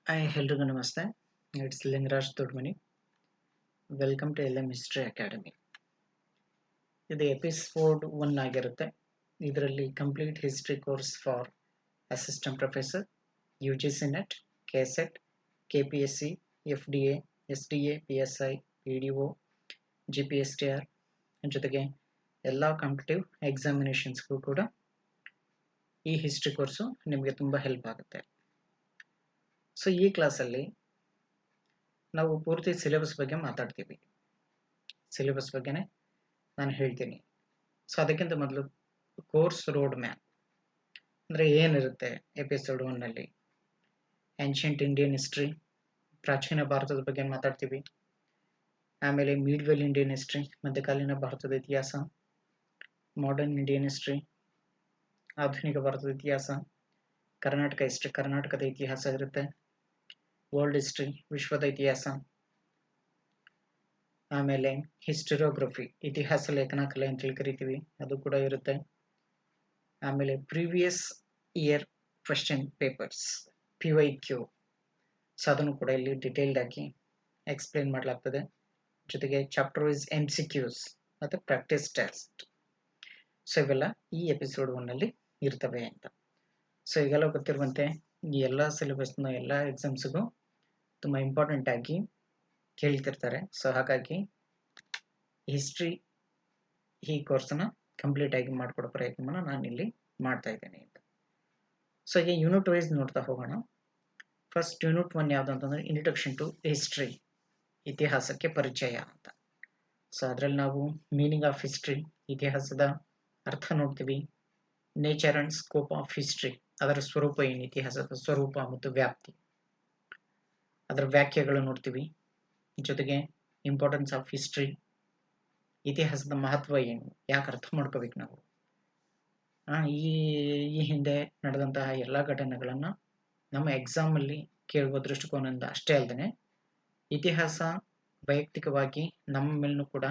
ಎಲ್ರಿಗೂ ನಮಸ್ತೆ. It's Lingaraj Dodmani. Welcome to LM history academy. ಇದು ಎಪಿಸೋಡ್ 1 ಆಗಿರುತ್ತೆ. ಇದರಲ್ಲಿ complete history course for assistant professor, UGC NET, KSET, KPSC, FDA, SDA, PSI, PDO, GPSTR ಜೊತೆಗೆ ಎಲ್ಲ competitive ಎಕ್ಸಾಮಿನೇಷನ್ಸ್ಗೂ ಕೂಡ ಈ ಹಿಸ್ಟ್ರಿ ಕೋರ್ಸು ನಿಮಗೆ ತುಂಬ ಹೆಲ್ಪ್ ಆಗುತ್ತೆ. ಸೊ ಈ ಕ್ಲಾಸಲ್ಲಿ ನಾವು ಪೂರ್ತಿ ಸಿಲೆಬಸ್ ಬಗ್ಗೆ ಮಾತಾಡ್ತೀವಿ. ಸಿಲೆಬಸ್ ಬಗ್ಗೆನೇ ನಾನು ಹೇಳ್ತೀನಿ. ಸೊ ಅದಕ್ಕಿಂತ ಮೊದಲು ಕೋರ್ಸ್ ರೋಡ್ ಮ್ಯಾಪ್ ಅಂದರೆ ಏನಿರುತ್ತೆ ಎಪಿಸೋಡ್ 1ನಲ್ಲಿ. ಏನ್ಷಿಯಂಟ್ ಇಂಡಿಯನ್ ಹಿಸ್ಟ್ರಿ, ಪ್ರಾಚೀನ ಭಾರತದ ಬಗ್ಗೆ ಮಾತಾಡ್ತೀವಿ. ಆಮೇಲೆ ಮೀಡಿವಲ್ ಇಂಡಿಯನ್ ಹಿಸ್ಟ್ರಿ, ಮಧ್ಯಕಾಲೀನ ಭಾರತದ ಇತಿಹಾಸ. ಮಾಡರ್ನ್ ಇಂಡಿಯನ್ ಹಿಸ್ಟ್ರಿ, ಆಧುನಿಕ ಭಾರತದ ಇತಿಹಾಸ. ಕರ್ನಾಟಕ ಹಿಸ್ಟ್ರಿ, ಕರ್ನಾಟಕದ ಇತಿಹಾಸ ಇರುತ್ತೆ. ವರ್ಲ್ಡ್ ಹಿಸ್ಟ್ರಿ, ವಿಶ್ವದ ಇತಿಹಾಸ. ಆಮೇಲೆ ಹಿಸ್ಟರಿಯೋಗ್ರಫಿ, ಇತಿಹಾಸ ಲೇಖನ ಕಲೆ ಅಂತೇಳಿ ಕರಿತೀವಿ, ಅದು ಕೂಡ ಇರುತ್ತೆ. ಆಮೇಲೆ previous year question papers, PYQ, so ಅದನ್ನು ಕೂಡ ಇಲ್ಲಿ ಡಿಟೇಲ್ಡ್ ಆಗಿ ಎಕ್ಸ್ಪ್ಲೇನ್ ಮಾಡಲಾಗ್ತದೆ. ಜೊತೆಗೆ ಚಾಪ್ಟರ್ ವೈಸ್ MCQs ಮತ್ತು ಪ್ರಾಕ್ಟೀಸ್ ಟೆಸ್ಟ್. ಸೊ ಇವೆಲ್ಲ ಈ ಎಪಿಸೋಡ್ 1ನಲ್ಲಿ ಇರ್ತವೆ ಅಂತ. ಸೊ ಈಗೆಲ್ಲ ಗೊತ್ತಿರುವಂತೆ ಈ ಎಲ್ಲ ಸಿಲೆಬಸ್ನ ಎಲ್ಲ ಎಕ್ಸಾಮ್ಸ್ಗೂ ತುಂಬ ಇಂಪಾರ್ಟೆಂಟ್ ಆಗಿ ಕೇಳ್ತಿರ್ತಾರೆ. ಸೊ ಹಾಗಾಗಿ ಹಿಸ್ಟ್ರಿ ಈ ಕೋರ್ಸನ್ನು ಕಂಪ್ಲೀಟ್ ಆಗಿ ಮಾಡಿಕೊಡೋ ಪ್ರಯತ್ನವನ್ನು ನಾನು ಇಲ್ಲಿ ಮಾಡ್ತಾ ಇದ್ದೇನೆ ಅಂತ. ಸೊ ಈಗ ಯೂನಿಟ್ ವೈಸ್ ನೋಡ್ತಾ ಹೋಗೋಣ. ಫಸ್ಟ್ ಯೂನಿಟ್ 1 ಯಾವುದು ಅಂತಂದರೆ ಇಂಟ್ರೊಡಕ್ಷನ್ ಟು ಹಿಸ್ಟ್ರಿ, ಇತಿಹಾಸಕ್ಕೆ ಪರಿಚಯ ಅಂತ. ಸೊ ಅದರಲ್ಲಿ ನಾವು ಮೀನಿಂಗ್ ಆಫ್ ಹಿಸ್ಟ್ರಿ, ಇತಿಹಾಸದ ಅರ್ಥ ನೋಡ್ತೀವಿ. Nature and scope of history, ಅದರ ಸ್ವರೂಪ ಏನು, ಇತಿಹಾಸದ ಸ್ವರೂಪ ಮತ್ತು ವ್ಯಾಪ್ತಿ, ಅದರ ವ್ಯಾಖ್ಯೆಗಳು ನೋಡ್ತೀವಿ. ಜೊತೆಗೆ ಇಂಪಾರ್ಟೆನ್ಸ್ ಆಫ್ ಹಿಸ್ಟ್ರಿ, ಇತಿಹಾಸದ ಮಹತ್ವ ಏನು, ಯಾಕೆ ಅರ್ಥ ಮಾಡ್ಕೋಬೇಕು ನಾವು. ಈ ಹಿಂದೆ ನಡೆದಂತಹ ಎಲ್ಲ ಘಟನೆಗಳನ್ನು ನಮ್ಮ ಎಕ್ಸಾಮಲ್ಲಿ ಕೇಳುವ ದೃಷ್ಟಿಕೋನದಿಂದ ಅಷ್ಟೇ ಅಲ್ಲದೆ ಇತಿಹಾಸ ವೈಯಕ್ತಿಕವಾಗಿ ನಮ್ಮ ಮೇಲೂ ಕೂಡ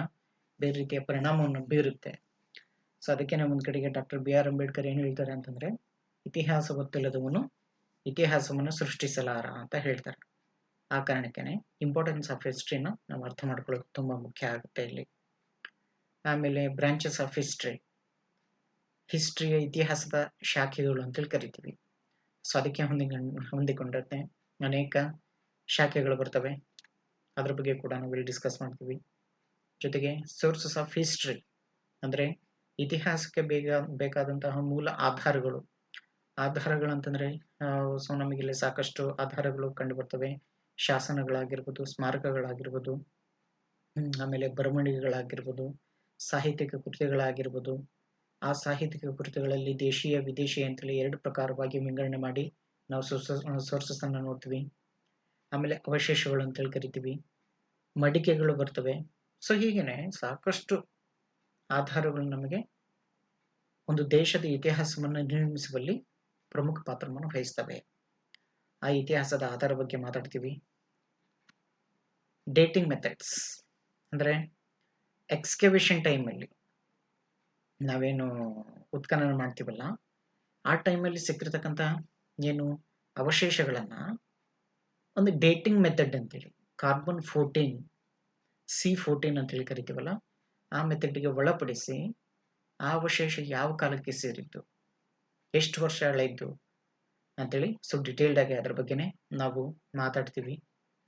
ಬೇರೆ ರೀತಿಯ ಪರಿಣಾಮವನ್ನು ಬೀರುತ್ತೆ. ಸೊ ಅದಕ್ಕೆ ನಾವು ಒಂದು ಕಡೆಗೆ ಡಾಕ್ಟರ್ BR ಅಂಬೇಡ್ಕರ್ ಏನು ಹೇಳ್ತಾರೆ ಅಂತಂದರೆ, ಇತಿಹಾಸ ಗೊತ್ತಿಲ್ಲದವನು ಇತಿಹಾಸವನ್ನು ಸೃಷ್ಟಿಸಲಾರ ಅಂತ ಹೇಳ್ತಾರೆ. ಆ ಕಾರಣಕ್ಕೇ ಇಂಪಾರ್ಟೆನ್ಸ್ ಆಫ್ ಹಿಸ್ಟ್ರಿನ ನಾವು ಅರ್ಥ ಮಾಡ್ಕೊಳ್ಳೋದು ತುಂಬ ಮುಖ್ಯ ಆಗುತ್ತೆ ಇಲ್ಲಿ. ಆಮೇಲೆ ಬ್ರಾಂಚಸ್ ಆಫ್ ಹಿಸ್ಟ್ರಿ, ಹಿಸ್ಟ್ರಿಯ ಇತಿಹಾಸದ ಶಾಖೆಗಳು ಅಂತೇಳಿ ಕರಿತೀವಿ. ಸೊ ಅದಕ್ಕೆ ಹೊಂದಿಕೊಂಡಂತೆ ಅನೇಕ ಶಾಖೆಗಳು ಬರ್ತವೆ. ಅದ್ರ ಬಗ್ಗೆ ಕೂಡ ನಾವು ಇಲ್ಲಿ ಡಿಸ್ಕಸ್ ಮಾಡ್ತೀವಿ. ಜೊತೆಗೆ ಸೋರ್ಸಸ್ ಆಫ್ ಹಿಸ್ಟ್ರಿ ಅಂದರೆ ಇತಿಹಾಸಕ್ಕೆ ಬೇಕಾದಂತಹ ಮೂಲ ಆಧಾರಗಳಂತಂದರೆ ಸೊ ನಮಗಿಲ್ಲಿ ಸಾಕಷ್ಟು ಆಧಾರಗಳು ಕಂಡು ಬರ್ತವೆ. ಶಾಸನಗಳಾಗಿರ್ಬೋದು, ಸ್ಮಾರಕಗಳಾಗಿರ್ಬೋದು, ಆಮೇಲೆ ಬರವಣಿಗೆಗಳಾಗಿರ್ಬೋದು, ಸಾಹಿತ್ಯಿಕ ಕೃತಿಗಳಾಗಿರ್ಬೋದು. ಆ ಸಾಹಿತ್ಯಿಕ ಕೃತಿಗಳಲ್ಲಿ ದೇಶೀಯ ವಿದೇಶಿ ಅಂತೇಳಿ 2 ಪ್ರಕಾರವಾಗಿ ವಿಂಗಡಣೆ ಮಾಡಿ ನಾವು ಸೋರ್ಸಸ್ ಅನ್ನು ನೋಡ್ತೀವಿ. ಆಮೇಲೆ ಅವಶೇಷಗಳು ಅಂತೇಳಿ ಕರಿತೀವಿ, ಮಡಿಕೆಗಳು ಬರ್ತವೆ. ಸೊ ಹೀಗೇನೆ ಸಾಕಷ್ಟು ಆಧಾರಗಳು ನಮಗೆ ಒಂದು ದೇಶದ ಇತಿಹಾಸವನ್ನು ನಿರ್ಮಿಸುವಲ್ಲಿ ಪ್ರಮುಖ ಪಾತ್ರವನ್ನು ವಹಿಸ್ತವೆ. ಆ ಇತಿಹಾಸದ ಆಧಾರ ಬಗ್ಗೆ ಮಾತಾಡ್ತೀವಿ. ಡೇಟಿಂಗ್ ಮೆಥಡ್ಸ್ ಅಂದರೆ ಎಕ್ಸ್ಕವೇಷನ್ ಟೈಮಲ್ಲಿ ನಾವೇನು ಉತ್ಖನನ ಮಾಡ್ತೀವಲ್ಲ, ಆ ಟೈಮಲ್ಲಿ ಸಿಕ್ಕಿರ್ತಕ್ಕಂಥ ಏನು ಅವಶೇಷಗಳನ್ನು ಒಂದು ಡೇಟಿಂಗ್ ಮೆಥಡ್ ಅಂತೇಳಿ ಕಾರ್ಬನ್ 14 C14 ಅಂತೇಳಿ ಕರಿತೀವಲ್ಲ, ಆ ಮೆಥಡ್ಗೆ ಒಳಪಡಿಸಿ ಆ ಅವಶೇಷ ಯಾವ ಕಾಲಕ್ಕೆ ಸೇರಿದ್ದು, ಎಷ್ಟು ವರ್ಷ ಹಳೆಯಿದ್ದು ಅಂತೇಳಿ ಸೊ ಡಿಟೇಲ್ಡ್ ಆಗಿ ಅದ್ರ ಬಗ್ಗೆನೇ ನಾವು ಮಾತಾಡ್ತೀವಿ.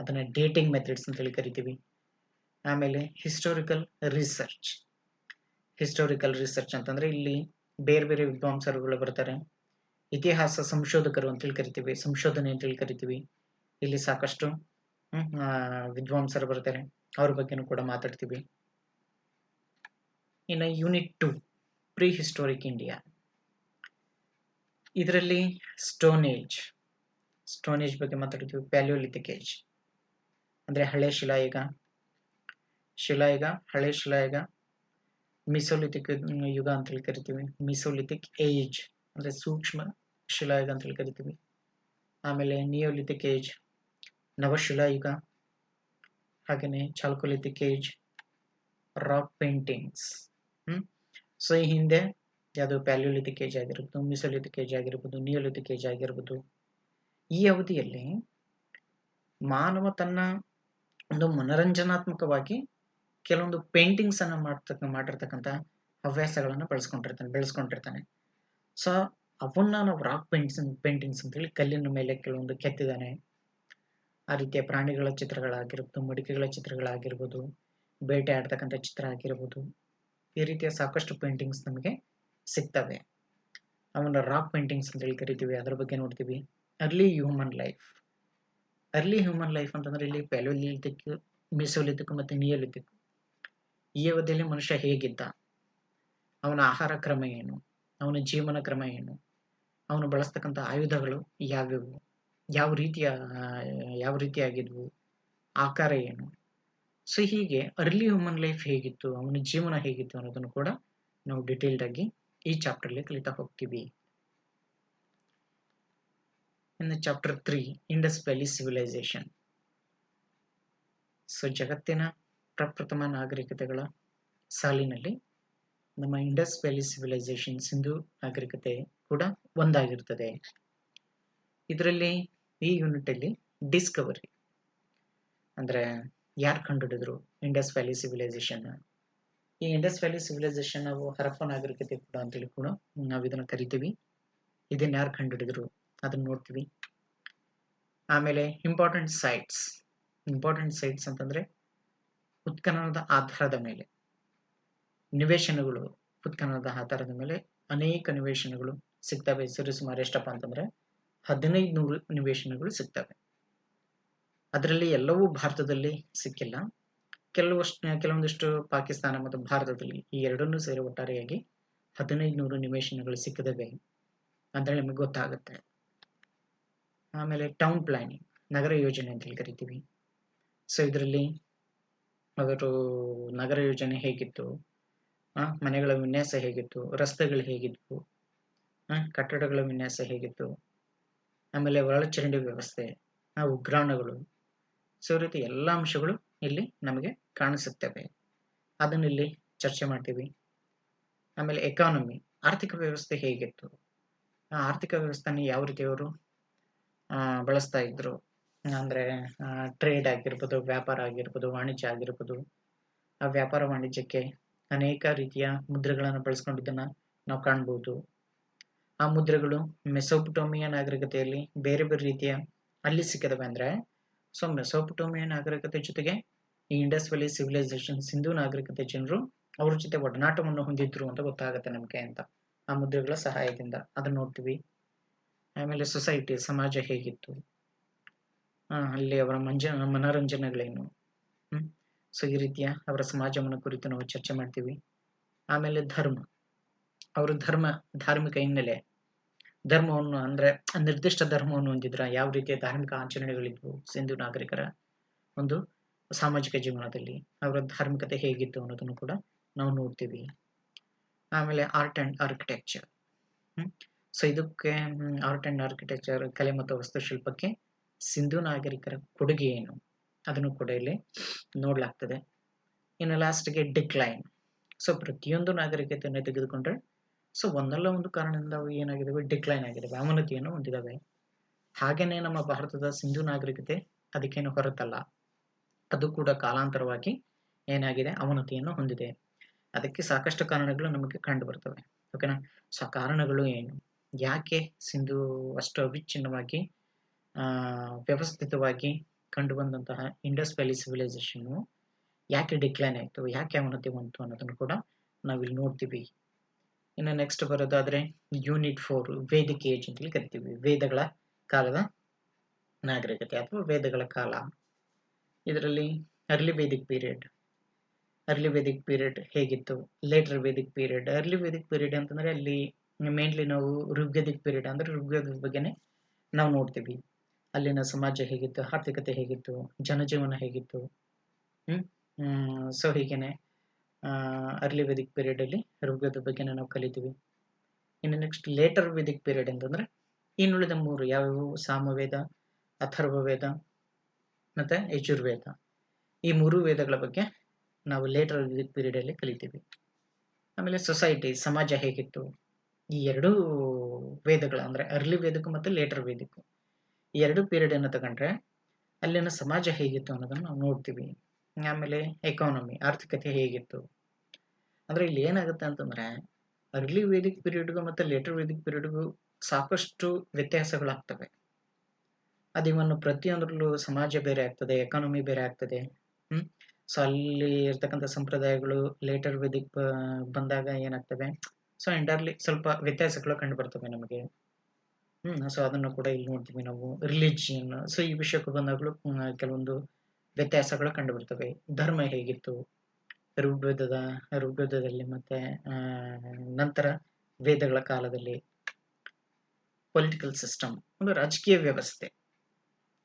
ಅದನ್ನು ಡೇಟಿಂಗ್ ಮೆಥಡ್ಸ್ ಅಂತೇಳಿ ಕರಿತೀವಿ. ಆಮೇಲೆ ಹಿಸ್ಟೋರಿಕಲ್ ರಿಸರ್ಚ್ ಅಂತಂದರೆ ಇಲ್ಲಿ ಬೇರೆ ಬೇರೆ ವಿದ್ವಾಂಸರುಗಳು ಬರ್ತಾರೆ. ಇತಿಹಾಸ ಸಂಶೋಧಕರು ಅಂತೇಳಿ ಕರಿತೀವಿ, ಸಂಶೋಧನೆ ಅಂತೇಳಿ ಕರಿತೀವಿ. ಇಲ್ಲಿ ಸಾಕಷ್ಟು ವಿದ್ವಾಂಸರು ಬರ್ತಾರೆ, ಅವ್ರ ಬಗ್ಗೆನೂ ಕೂಡ ಮಾತಾಡ್ತೀವಿ. ಇನ್ನು ಯೂನಿಟ್ 2 ಪ್ರೀ ಹಿಸ್ಟೋರಿಕ್ ಇಂಡಿಯಾ, ಇದರಲ್ಲಿ ಸ್ಟೋನ್ ಏಜ್ ಬಗ್ಗೆ ಮಾತಾಡ್ತೀವಿ. ಏಜ್ ಅಂದರೆ ಹಳೆ ಶಿಲಾಯುಗ, ಹಳೆ ಶಿಲಾಯುಗ, ಮಿಸೋಲಿಥಿಕ್ ಯುಗ ಅಂತೇಳಿ ಕರಿತೀವಿ. ಮಿಸೋಲಿಥಿಕ್ ಏಜ್ ಅಂದರೆ ಸೂಕ್ಷ್ಮ ಶಿಲಾಯುಗ ಅಂತೇಳಿ ಕರಿತೀವಿ. ಆಮೇಲೆ ನಿಯೋಲಿಥಿಕ್ ಏಜ್, ನವಶಿಲಾಯುಗ, ಹಾಗೆಯೇ ಚಾಲ್ಕೋಲಿಥಿಕ್ ಏಜ್, ರಾಕ್ ಪೇಂಟಿಂಗ್ಸ್. ಸೊ ಈ ಹಿಂದೆ ಯಾವುದು ಪ್ಯಾಲಿಯೋಲಿಥಿಕ್ ಏಜ್ ಆಗಿರ್ಬೋದು, ಮಿಸೋಲಿಥಿಕ್ ಏಜ್ ಆಗಿರ್ಬೋದು, ನಿಯೋಲಿಥಿಕ್ ಏಜ್ ಆಗಿರ್ಬೋದು. ಈ ಅವಧಿಯಲ್ಲಿ ಮಾನವ ತನ್ನ ಒಂದು ಮನರಂಜನಾತ್ಮಕವಾಗಿ ಕೆಲವೊಂದು ಪೇಂಟಿಂಗ್ಸ್ ಅನ್ನ ಮಾಡಿರ್ತಕ್ಕಂಥ ಹವ್ಯಾಸಗಳನ್ನ ಬೆಳೆಸ್ಕೊಂಡಿರ್ತಾನೆ. ಸೊ ಅವನ್ನ ನಾವು ರಾಕ್ ಪೇಂಟಿಂಗ್ಸ್ ಅಂತೇಳಿ, ಕಲ್ಲಿನ ಮೇಲೆ ಕೆಲವೊಂದು ಕೆತ್ತಿದಾನೆ. ಆ ರೀತಿಯ ಪ್ರಾಣಿಗಳ ಚಿತ್ರಗಳಾಗಿರ್ಬೋದು, ಮಡಿಕೆಗಳ ಚಿತ್ರಗಳಾಗಿರ್ಬೋದು, ಬೇಟೆ ಆಡ್ತಕ್ಕಂಥ ಚಿತ್ರ ಆಗಿರ್ಬೋದು, ಈ ರೀತಿಯ ಸಾಕಷ್ಟು ಪೇಂಟಿಂಗ್ಸ್ ನಮಗೆ ಸಿಗ್ತವೆ. ಅವನ್ನ ರಾಕ್ ಪೇಂಟಿಂಗ್ಸ್ ಅಂತೇಳಿ ಕರಿತೀವಿ. ಅದ್ರ ಬಗ್ಗೆ ನೋಡ್ತೀವಿ. ಅರ್ಲಿ ಹ್ಯೂಮನ್ ಲೈಫ್ ಅಂತಂದ್ರೆ ಇಲ್ಲಿ ಪ್ಯಾಲಿಯೋಲಿಥಿಕ್, ಮೆಸೋಲಿಥಿಕ್ ಮತ್ತು ನಿಯೋಲಿಥಿಕ್, ಈ ಅವಧಿಯಲ್ಲಿ ಮನುಷ್ಯ ಹೇಗಿದ್ದ, ಅವನ ಆಹಾರ ಕ್ರಮ ಏನು, ಅವನ ಜೀವನ ಕ್ರಮ ಏನು, ಅವನು ಬಳಸ್ತಕ್ಕಂಥ ಆಯುಧಗಳು ಯಾವ್ಯಾವು, ಯಾವ ರೀತಿಯಾಗಿದ್ವು, ಆಕಾರ ಏನು. ಸೊ ಹೀಗೆ ಅರ್ಲಿ ಹ್ಯೂಮನ್ ಲೈಫ್ ಹೇಗಿತ್ತು, ಅವನ ಜೀವನ ಹೇಗಿತ್ತು ಅನ್ನೋದನ್ನು ಕೂಡ ನಾವು ಡಿಟೇಲ್ಡ್ ಆಗಿ ಈ ಚಾಪ್ಟರ್ಲಿ ಕಲಿತಾ ಹೋಗ್ತೀವಿ. ಇನ್ನು chapter 3, Indus valley civilisation. So ಜಗತ್ತಿನ ಪ್ರಪ್ರಥಮ ನಾಗರಿಕತೆಗಳ ಸಾಲಿನಲ್ಲಿ ನಮ್ಮ ಇಂಡಸ್ ವ್ಯಾಲಿ ಸಿವಿಲೈಸೇಷನ್, ಸಿಂಧು ನಾಗರಿಕತೆ ಕೂಡ ಒಂದಾಗಿರ್ತದೆ. ಇದರಲ್ಲಿ ಈ ಯೂನಿಟ್ ಅಲ್ಲಿ ಡಿಸ್ಕವರಿ ಅಂದ್ರೆ ಯಾರು ಕಂಡುಹಿಡಿದ್ರು ಇಂಡಸ್ ವ್ಯಾಲಿ ಸಿವಿಲೈಸೇಷನ್. ಈ ಇಂಡಸ್ ವ್ಯಾಲಿ ಸಿವಿಲೈಸೇಷನ್ ನಾವು ಹರಪ್ಪ ನಾಗರಿಕತೆ ಕೂಡ ಅಂತೇಳಿ ಕೂಡ ನಾವು ಇದನ್ನ ಕರಿತೀವಿ. ಇದನ್ನ ಯಾರು ಕಂಡುಹಿಡಿದ್ರು ಅದನ್ನ ನೋಡ್ತೀವಿ. ಆಮೇಲೆ ಇಂಪಾರ್ಟೆಂಟ್ ಸೈಟ್ಸ್ ಅಂತಂದ್ರೆ ಉತ್ಖನನದ ಆಧಾರದ ಮೇಲೆ ನಿವೇಶನಗಳು, ಉತ್ಖನನದ ಆಧಾರದ ಮೇಲೆ ಅನೇಕ ನಿವೇಶನಗಳು ಸಿಗ್ತವೆ. ಸರಿಸುಮಾರು ಎಷ್ಟಪ್ಪ ಅಂತಂದ್ರೆ 1500 ನಿವೇಶನಗಳು ಸಿಗ್ತವೆ. ಅದರಲ್ಲಿ ಎಲ್ಲವೂ ಭಾರತದಲ್ಲಿ ಸಿಕ್ಕಿಲ್ಲ. ಕೆಲವೊಂದಿಷ್ಟು ಪಾಕಿಸ್ತಾನ ಮತ್ತು ಭಾರತದಲ್ಲಿ, ಈ ಎರಡನ್ನೂ ಸೇರಿ ಒಟ್ಟಾರೆಯಾಗಿ 1500 ನಿವೇಶನಗಳು ಸಿಕ್ಕಿದವೆ ಅಂದ್ರೆ ನಿಮಗೆ ಗೊತ್ತಾಗುತ್ತೆ. ಆಮೇಲೆ ಟೌನ್ ಪ್ಲಾನಿಂಗ್, ನಗರ ಯೋಜನೆ ಅಂತ ಕರಿತೀವಿ. ಸೊ ಇದರಲ್ಲಿ ಅವರು ನಗರ ಯೋಜನೆ ಹೇಗಿತ್ತು, ಮನೆಗಳ ವಿನ್ಯಾಸ ಹೇಗಿತ್ತು, ರಸ್ತೆಗಳು ಹೇಗಿದ್ವು, ಕಟ್ಟಡಗಳ ವಿನ್ಯಾಸ ಹೇಗಿತ್ತು, ಆಮೇಲೆ ಒಳಚರಂಡಿ ವ್ಯವಸ್ಥೆ, ಉಗ್ರಾಣಗಳು. ಸೊ ಈ ರೀತಿ ಎಲ್ಲ ಅಂಶಗಳು ಇಲ್ಲಿ ನಮಗೆ ಕಾಣಿಸುತ್ತವೆ. ಅದನ್ನ ಇಲ್ಲಿ ಚರ್ಚೆ ಮಾಡ್ತೀವಿ. ಆಮೇಲೆ ಎಕಾನಮಿ, ಆರ್ಥಿಕ ವ್ಯವಸ್ಥೆ ಹೇಗಿತ್ತು, ಆ ಆರ್ಥಿಕ ವ್ಯವಸ್ಥೆನ ಯಾವ ರೀತಿ ಅವರು ಬಳಸ್ತಾ ಇದ್ರು, ಅಂದ್ರೆ ಟ್ರೇಡ್ ಆಗಿರ್ಬೋದು, ವ್ಯಾಪಾರ ಆಗಿರ್ಬೋದು, ವಾಣಿಜ್ಯ ಆಗಿರ್ಬೋದು. ಆ ವ್ಯಾಪಾರ ವಾಣಿಜ್ಯಕ್ಕೆ ಅನೇಕ ರೀತಿಯ ಮುದ್ರೆಗಳನ್ನು ಬಳಸ್ಕೊಂಡಿದ್ದನ್ನ ನಾವು ಕಾಣ್ಬೋದು. ಆ ಮುದ್ರೆಗಳು ಮೆಸೊಪೊಟೇಮಿಯಾ ನಾಗರಿಕತೆಯಲ್ಲಿ ಬೇರೆ ಬೇರೆ ರೀತಿಯ ಅಲ್ಲಿ ಸಿಕ್ಕಿದವೆ. ಅಂದ್ರೆ ಸೊ ಮೆಸೊಪೊಟೇಮಿಯಾ ನಾಗರಿಕತೆ ಜೊತೆಗೆ ಈ ಇಂಡಸ್ ವ್ಯಾಲಿ ಸಿವಿಲೈಸೇಷನ್, ಸಿಂಧು ನಾಗರಿಕತೆ ಜನರು ಅವ್ರ ಜೊತೆ ಒಡನಾಟವನ್ನು ಹೊಂದಿದ್ರು ಅಂತ ಗೊತ್ತಾಗುತ್ತೆ ನಮಗೆ ಅಂತ ಆ ಮುದ್ರೆಗಳ ಸಹಾಯದಿಂದ ಅದನ್ನ ನೋಡ್ತೀವಿ. ಆಮೇಲೆ ಸೊಸೈಟಿ, ಸಮಾಜ ಹೇಗಿತ್ತು, ಅಲ್ಲಿ ಅವರ ಮನೋರಂಜನೆಗಳೇನು. ಸೊ ಈ ರೀತಿಯ ಅವರ ಸಮಾಜವನ್ನು ಕುರಿತು ನಾವು ಚರ್ಚೆ ಮಾಡ್ತೀವಿ. ಆಮೇಲೆ ಧರ್ಮ, ಅವರು ಧಾರ್ಮಿಕ ಹಿನ್ನೆಲೆ, ಧರ್ಮವನ್ನು ಅಂದ್ರೆ ನಿರ್ದಿಷ್ಟ ಧರ್ಮವನ್ನು ಹೊಂದಿದ್ರ, ಯಾವ ರೀತಿಯ ಧಾರ್ಮಿಕ ಆಚರಣೆಗಳಿದ್ವು ಸಿಂಧು ನಾಗರಿಕರ ಒಂದು ಸಾಮಾಜಿಕ ಜೀವನದಲ್ಲಿ, ಅವರ ಧಾರ್ಮಿಕತೆ ಹೇಗಿತ್ತು ಅನ್ನೋದನ್ನು ಕೂಡ ನಾವು ನೋಡ್ತೀವಿ. ಆಮೇಲೆ ಆರ್ಟ್ ಅಂಡ್ ಆರ್ಕಿಟೆಕ್ಚರ್. ಸೊ ಇದಕ್ಕೆ ಆರ್ಟ್ ಅಂಡ್ ಆರ್ಕಿಟೆಕ್ಚರ್, ಕಲೆ ಮತ್ತು ವಾಸ್ತುಶಿಲ್ಪಕ್ಕೆ ಸಿಂಧು ನಾಗರಿಕರ ಕೊಡುಗೆ ಏನು ಅದನ್ನು ಕೂಡ ಇಲ್ಲಿ ನೋಡ್ಲಾಗ್ತದೆ. ಇನ್ನು ಲಾಸ್ಟ್ಗೆ ಡಿಕ್ಲೈನ್. ಸೊ ಪ್ರತಿಯೊಂದು ನಾಗರಿಕತೆಯನ್ನು ತೆಗೆದುಕೊಂಡ್ರೆ ಸೊ ಒಂದಲ್ಲ ಒಂದು ಕಾರಣದಿಂದ ಅವು ಏನಾಗಿದ್ದಾವೆ, ಡಿಕ್ಲೈನ್ ಆಗಿದ್ದಾವೆ, ಅವನತಿಯನ್ನು ಹೊಂದಿದ್ದಾವೆ. ಹಾಗೇನೆ ನಮ್ಮ ಭಾರತದ ಸಿಂಧು ನಾಗರಿಕತೆ ಅದಕ್ಕೇನು ಹೊರತಲ್ಲ, ಅದು ಕೂಡ ಕಾಲಾಂತರವಾಗಿ ಏನಾಗಿದೆ, ಅವನತಿಯನ್ನು ಹೊಂದಿದೆ. ಅದಕ್ಕೆ ಸಾಕಷ್ಟು ಕಾರಣಗಳು ನಮಗೆ ಕಂಡು ಬರ್ತವೆ. ಓಕೆನಾ. ಸೊ ಕಾರಣಗಳು ಏನು, ಯಾಕೆ ಸಿಂಧು ಅಷ್ಟು ಅವಿಚ್ಛಿನ್ನವಾಗಿ ವ್ಯವಸ್ಥಿತವಾಗಿ ಕಂಡು ಬಂದಂತಹ ಇಂಡಸ್ ವ್ಯಾಲಿ ಸಿವಿಲೈಸೇಷನ್ ಯಾಕೆ ಡಿಕ್ಲೈನ್ ಆಯಿತು, ಯಾಕೆ ಅವನತಿ ಬಂತು ಅನ್ನೋದನ್ನು ಕೂಡ ನಾವಿಲ್ಲಿ ನೋಡ್ತೀವಿ. ಇನ್ನು ನೆಕ್ಸ್ಟ್ ಬರೋದಾದ್ರೆ ಯೂನಿಟ್ 4, ವೇದಿಕ್ ಏಜ್ ಅಂತೇಳಿ ಕರಿತೀವಿ. ವೇದಗಳ ಕಾಲದ ನಾಗರಿಕತೆ ಅಥವಾ ವೇದಗಳ ಕಾಲ. ಇದರಲ್ಲಿ ಅರ್ಲಿ ವೇದಿಕ್ ಪೀರಿಯಡ್ ಹೇಗಿತ್ತು, later Vedic period. Early Vedic period ಅಂತಂದ್ರೆ ಅಲ್ಲಿ ಮೇನ್ಲಿ ನಾವು ಋಗ್ವೇದಿಕ್ ಪೀರಿಯಡ್ ಅಂದ್ರೆ ಋಗ್ವೇದದ ಬಗ್ಗೆನೆ ನಾವು ನೋಡ್ತೀವಿ. ಅಲ್ಲಿನ ಸಮಾಜ ಹೇಗಿತ್ತು, ಆರ್ಥಿಕತೆ ಹೇಗಿತ್ತು, ಜನಜೀವನ ಹೇಗಿತ್ತು. ಸೊ ಹೀಗೇನೆ ಅರ್ಲಿ ವೇದಿಕ್ ಪೀರಿಯಡ್ ಅಲ್ಲಿ ಋಗ್ವೇದದ ಬಗ್ಗೆನೇ ನಾವು ಕಲಿತೀವಿ. ಇನ್ನು ನೆಕ್ಸ್ಟ್ ಲೇಟರ್ ವೇದಿಕ್ ಪೀರಿಯಡ್ ಅಂತಂದ್ರೆ ಇನ್ನುಳಿದ 3 ಯಾವ್ಯಾವು, ಸಾಮವೇದ, ಅಥರ್ವವೇದ ಮತ್ತೆ ಯಜುರ್ವೇದ. ಈ 3 ವೇದಗಳ ಬಗ್ಗೆ ನಾವು ಲೇಟರ್ ವೇದಿಕ್ ಪೀರಿಯಡ್ ಅಲ್ಲಿ ಕಲಿತೀವಿ. ಆಮೇಲೆ ಸೊಸೈಟಿ, ಸಮಾಜ ಹೇಗಿತ್ತು. ಈ 2 ವೇದಗಳು ಅಂದ್ರೆ ಅರ್ಲಿ ವೇದಿಕ್ ಮತ್ತು ಲೇಟರ್ ವೇದಿಕ್, ಈ 2 ಪೀರಿಯಡ್ ಅನ್ನು ತಗೊಂಡ್ರೆ ಅಲ್ಲಿನ ಸಮಾಜ ಹೇಗಿತ್ತು ಅನ್ನೋದನ್ನು ನಾವು ನೋಡ್ತೀವಿ. ಆಮೇಲೆ ಎಕಾನಮಿ, ಆರ್ಥಿಕತೆ ಹೇಗಿತ್ತು. ಅಂದ್ರೆ ಇಲ್ಲಿ ಏನಾಗುತ್ತೆ ಅಂತಂದ್ರೆ ಅರ್ಲಿ ವೇದಿಕ್ ಪೀರಿಯಡ್ಗೂ ಮತ್ತೆ ಲೇಟರ್ ವೇದಿಕ್ ಪೀರಿಯಡ್ಗೂ ಸಾಕಷ್ಟು ವ್ಯತ್ಯಾಸಗಳಾಗ್ತವೆ. ಅದಿವನ್ನು ಪ್ರತಿಯೊಂದರಲ್ಲೂ ಸಮಾಜ ಬೇರೆ ಆಗ್ತದೆ, ಎಕಾನಮಿ ಬೇರೆ ಆಗ್ತದೆ. ಸೊ ಅಲ್ಲಿ ಇರ್ತಕ್ಕಂಥ ಸಂಪ್ರದಾಯಗಳು ಲೇಟರ್ ವೇದಿಕ್ ಬಂದಾಗ ಏನಾಗ್ತವೆ, ಸೊ ಎಂಟರ್ಲಿ ಸ್ವಲ್ಪ ವ್ಯತ್ಯಾಸಗಳು ಕಂಡು ಬರ್ತವೆ ನಮಗೆ. ಸೊ ಅದನ್ನು ಕೂಡ ಇಲ್ಲಿ ನೋಡ್ತೀವಿ ನಾವು. ರಿಲಿಜಿಯನ್, ಸೊ ಈ ವಿಷಯಕ್ಕೆ ಬಂದಾಗಲೂ ಕೆಲವೊಂದು ವ್ಯತ್ಯಾಸಗಳು ಕಂಡು ಬರ್ತವೆ. ಧರ್ಮ ಹೇಗಿತ್ತು ಋಗ್ವೇದದಲ್ಲಿ ಮತ್ತೆ ನಂತರ ವೇದಗಳ ಕಾಲದಲ್ಲಿ. ಪೊಲಿಟಿಕಲ್ ಸಿಸ್ಟಮ್, ಒಂದು ರಾಜಕೀಯ ವ್ಯವಸ್ಥೆ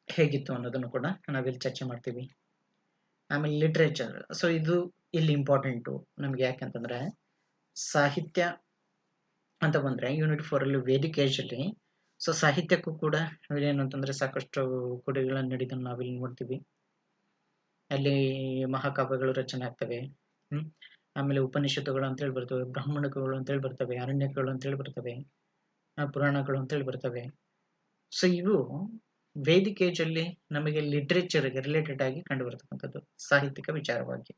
ಹೇಗಿತ್ತು ಅನ್ನೋದನ್ನು ಕೂಡ ನಾವಿಲ್ಲಿ ಚರ್ಚೆ ಮಾಡ್ತೀವಿ. ಆಮೇಲೆ ಲಿಟ್ರೇಚರ್, ಸೊ ಇದು ಇಲ್ಲಿ ಇಂಪಾರ್ಟೆಂಟು ನಮ್ಗೆ. ಯಾಕಂತಂದ್ರೆ ಸಾಹಿತ್ಯ ಅಂತ ಬಂದ್ರೆ ಯೂನಿಟ್ 4 ಅಲ್ಲಿ ವೇದಿಕ್ ಏಜ್ ಅಲ್ಲಿ ಸೊ ಸಾಹಿತ್ಯಕ್ಕೂ ಕೂಡ ಏನು ಅಂತಂದ್ರೆ ಸಾಕಷ್ಟು ಕೊಡುಗೆಗಳನ್ನು ನೀಡಿದ್ದನ್ನು ನಾವಿಲ್ಲಿ ನೋಡ್ತೀವಿ. ಅಲ್ಲಿ ಮಹಾಕಾವ್ಯಗಳು ರಚನೆ ಆಗ್ತವೆ. ಆಮೇಲೆ ಉಪನಿಷತ್ತುಗಳು ಅಂತೇಳಿ ಬರ್ತವೆ, ಬ್ರಾಹ್ಮಣಗಳು ಅಂತೇಳಿ ಬರ್ತವೆ, ಅರಣ್ಯಗಳು ಅಂತೇಳಿ ಬರ್ತವೆ, ಪುರಾಣಗಳು ಅಂತೇಳಿ ಬರ್ತವೆ. ಸೊ ಇವು ವೇದಿಕ್ ಏಜ್ ಅಲ್ಲಿ ನಮಗೆ ಲಿಟ್ರೇಚರ್ಗೆ ರಿಲೇಟೆಡ್ ಆಗಿ ಕಂಡು ಬರ್ತಕ್ಕಂಥದ್ದು ಸಾಹಿತ್ಯಿಕ ವಿಚಾರವಾಗಿ.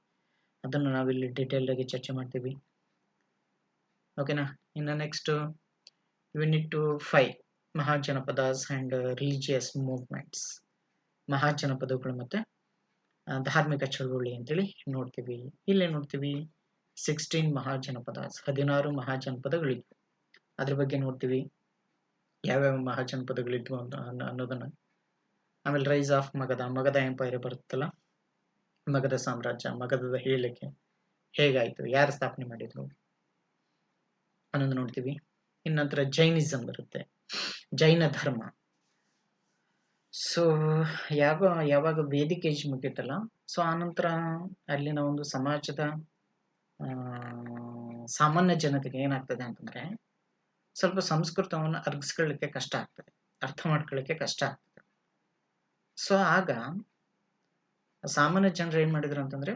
ಅದನ್ನು ನಾವಿಲ್ಲಿ ಡೀಟೇಲ್ ಆಗಿ ಚರ್ಚೆ ಮಾಡ್ತೀವಿ. ಓಕೆನಾ. ಇನ್ನು next unit 5 Mahajanapadas and religious movements. ಮಹಾಜನಪದಗಳು ಮತ್ತೆ ಧಾರ್ಮಿಕ ಚಳುವಳಿ ಅಂತೇಳಿ ನೋಡ್ತೀವಿ. ಇಲ್ಲೇ ನೋಡ್ತೀವಿ 16 ಮಹಾಜನಪದಾಸ್, 16 ಮಹಾಜನಪದಗಳಿದ್ವು. ಅದ್ರ ಬಗ್ಗೆ ನೋಡ್ತೀವಿ ಯಾವ್ಯಾವ ಮಹಾಜನಪದಗಳಿದ್ವು ಅನ್ನೋದನ್ನ. ಆಮೇಲೆ ರೈಸ್ ಆಫ್ ಮಗಧ ಎಂಪೈರ್ ಬರುತ್ತಲ್ಲ, ಮಗಧ ಸಾಮ್ರಾಜ್ಯ, ಮಗಧದ ಹೇಳಿಕೆ ಹೇಗಾಯ್ತು, ಯಾರು ಸ್ಥಾಪನೆ ಮಾಡಿದ್ರು ಅನ್ನೋದು ನೋಡ್ತೀವಿ. ಇನ್ನಂತರ ಜೈನಿಸಂ ಬರುತ್ತೆ, ಜೈನ ಧರ್ಮ. ಸೊ ಯಾವಾಗ ವೇದಿಕ್ ಏಜ್ ಮುಗಿಯುತ್ತಲ್ಲ, ಸೊ ಆನಂತರ ಅಲ್ಲಿನ ಒಂದು ಸಮಾಜದ ಸಾಮಾನ್ಯ ಜನತೆಗೆ ಏನಾಗ್ತದೆ ಅಂತಂದ್ರೆ ಸ್ವಲ್ಪ ಸಂಸ್ಕೃತವನ್ನು ಅರ್ಗಿಸ್ಕೊಳ್ಳಿಕ್ಕೆ ಕಷ್ಟ ಆಗ್ತದೆ, ಅರ್ಥ ಮಾಡ್ಕೊಳ್ಳಿಕ್ಕೆ ಕಷ್ಟ ಆಗ್ತದೆ. ಸೊ ಆಗ ಸಾಮಾನ್ಯ ಜನರು ಏನ್ ಮಾಡಿದ್ರು ಅಂತಂದ್ರೆ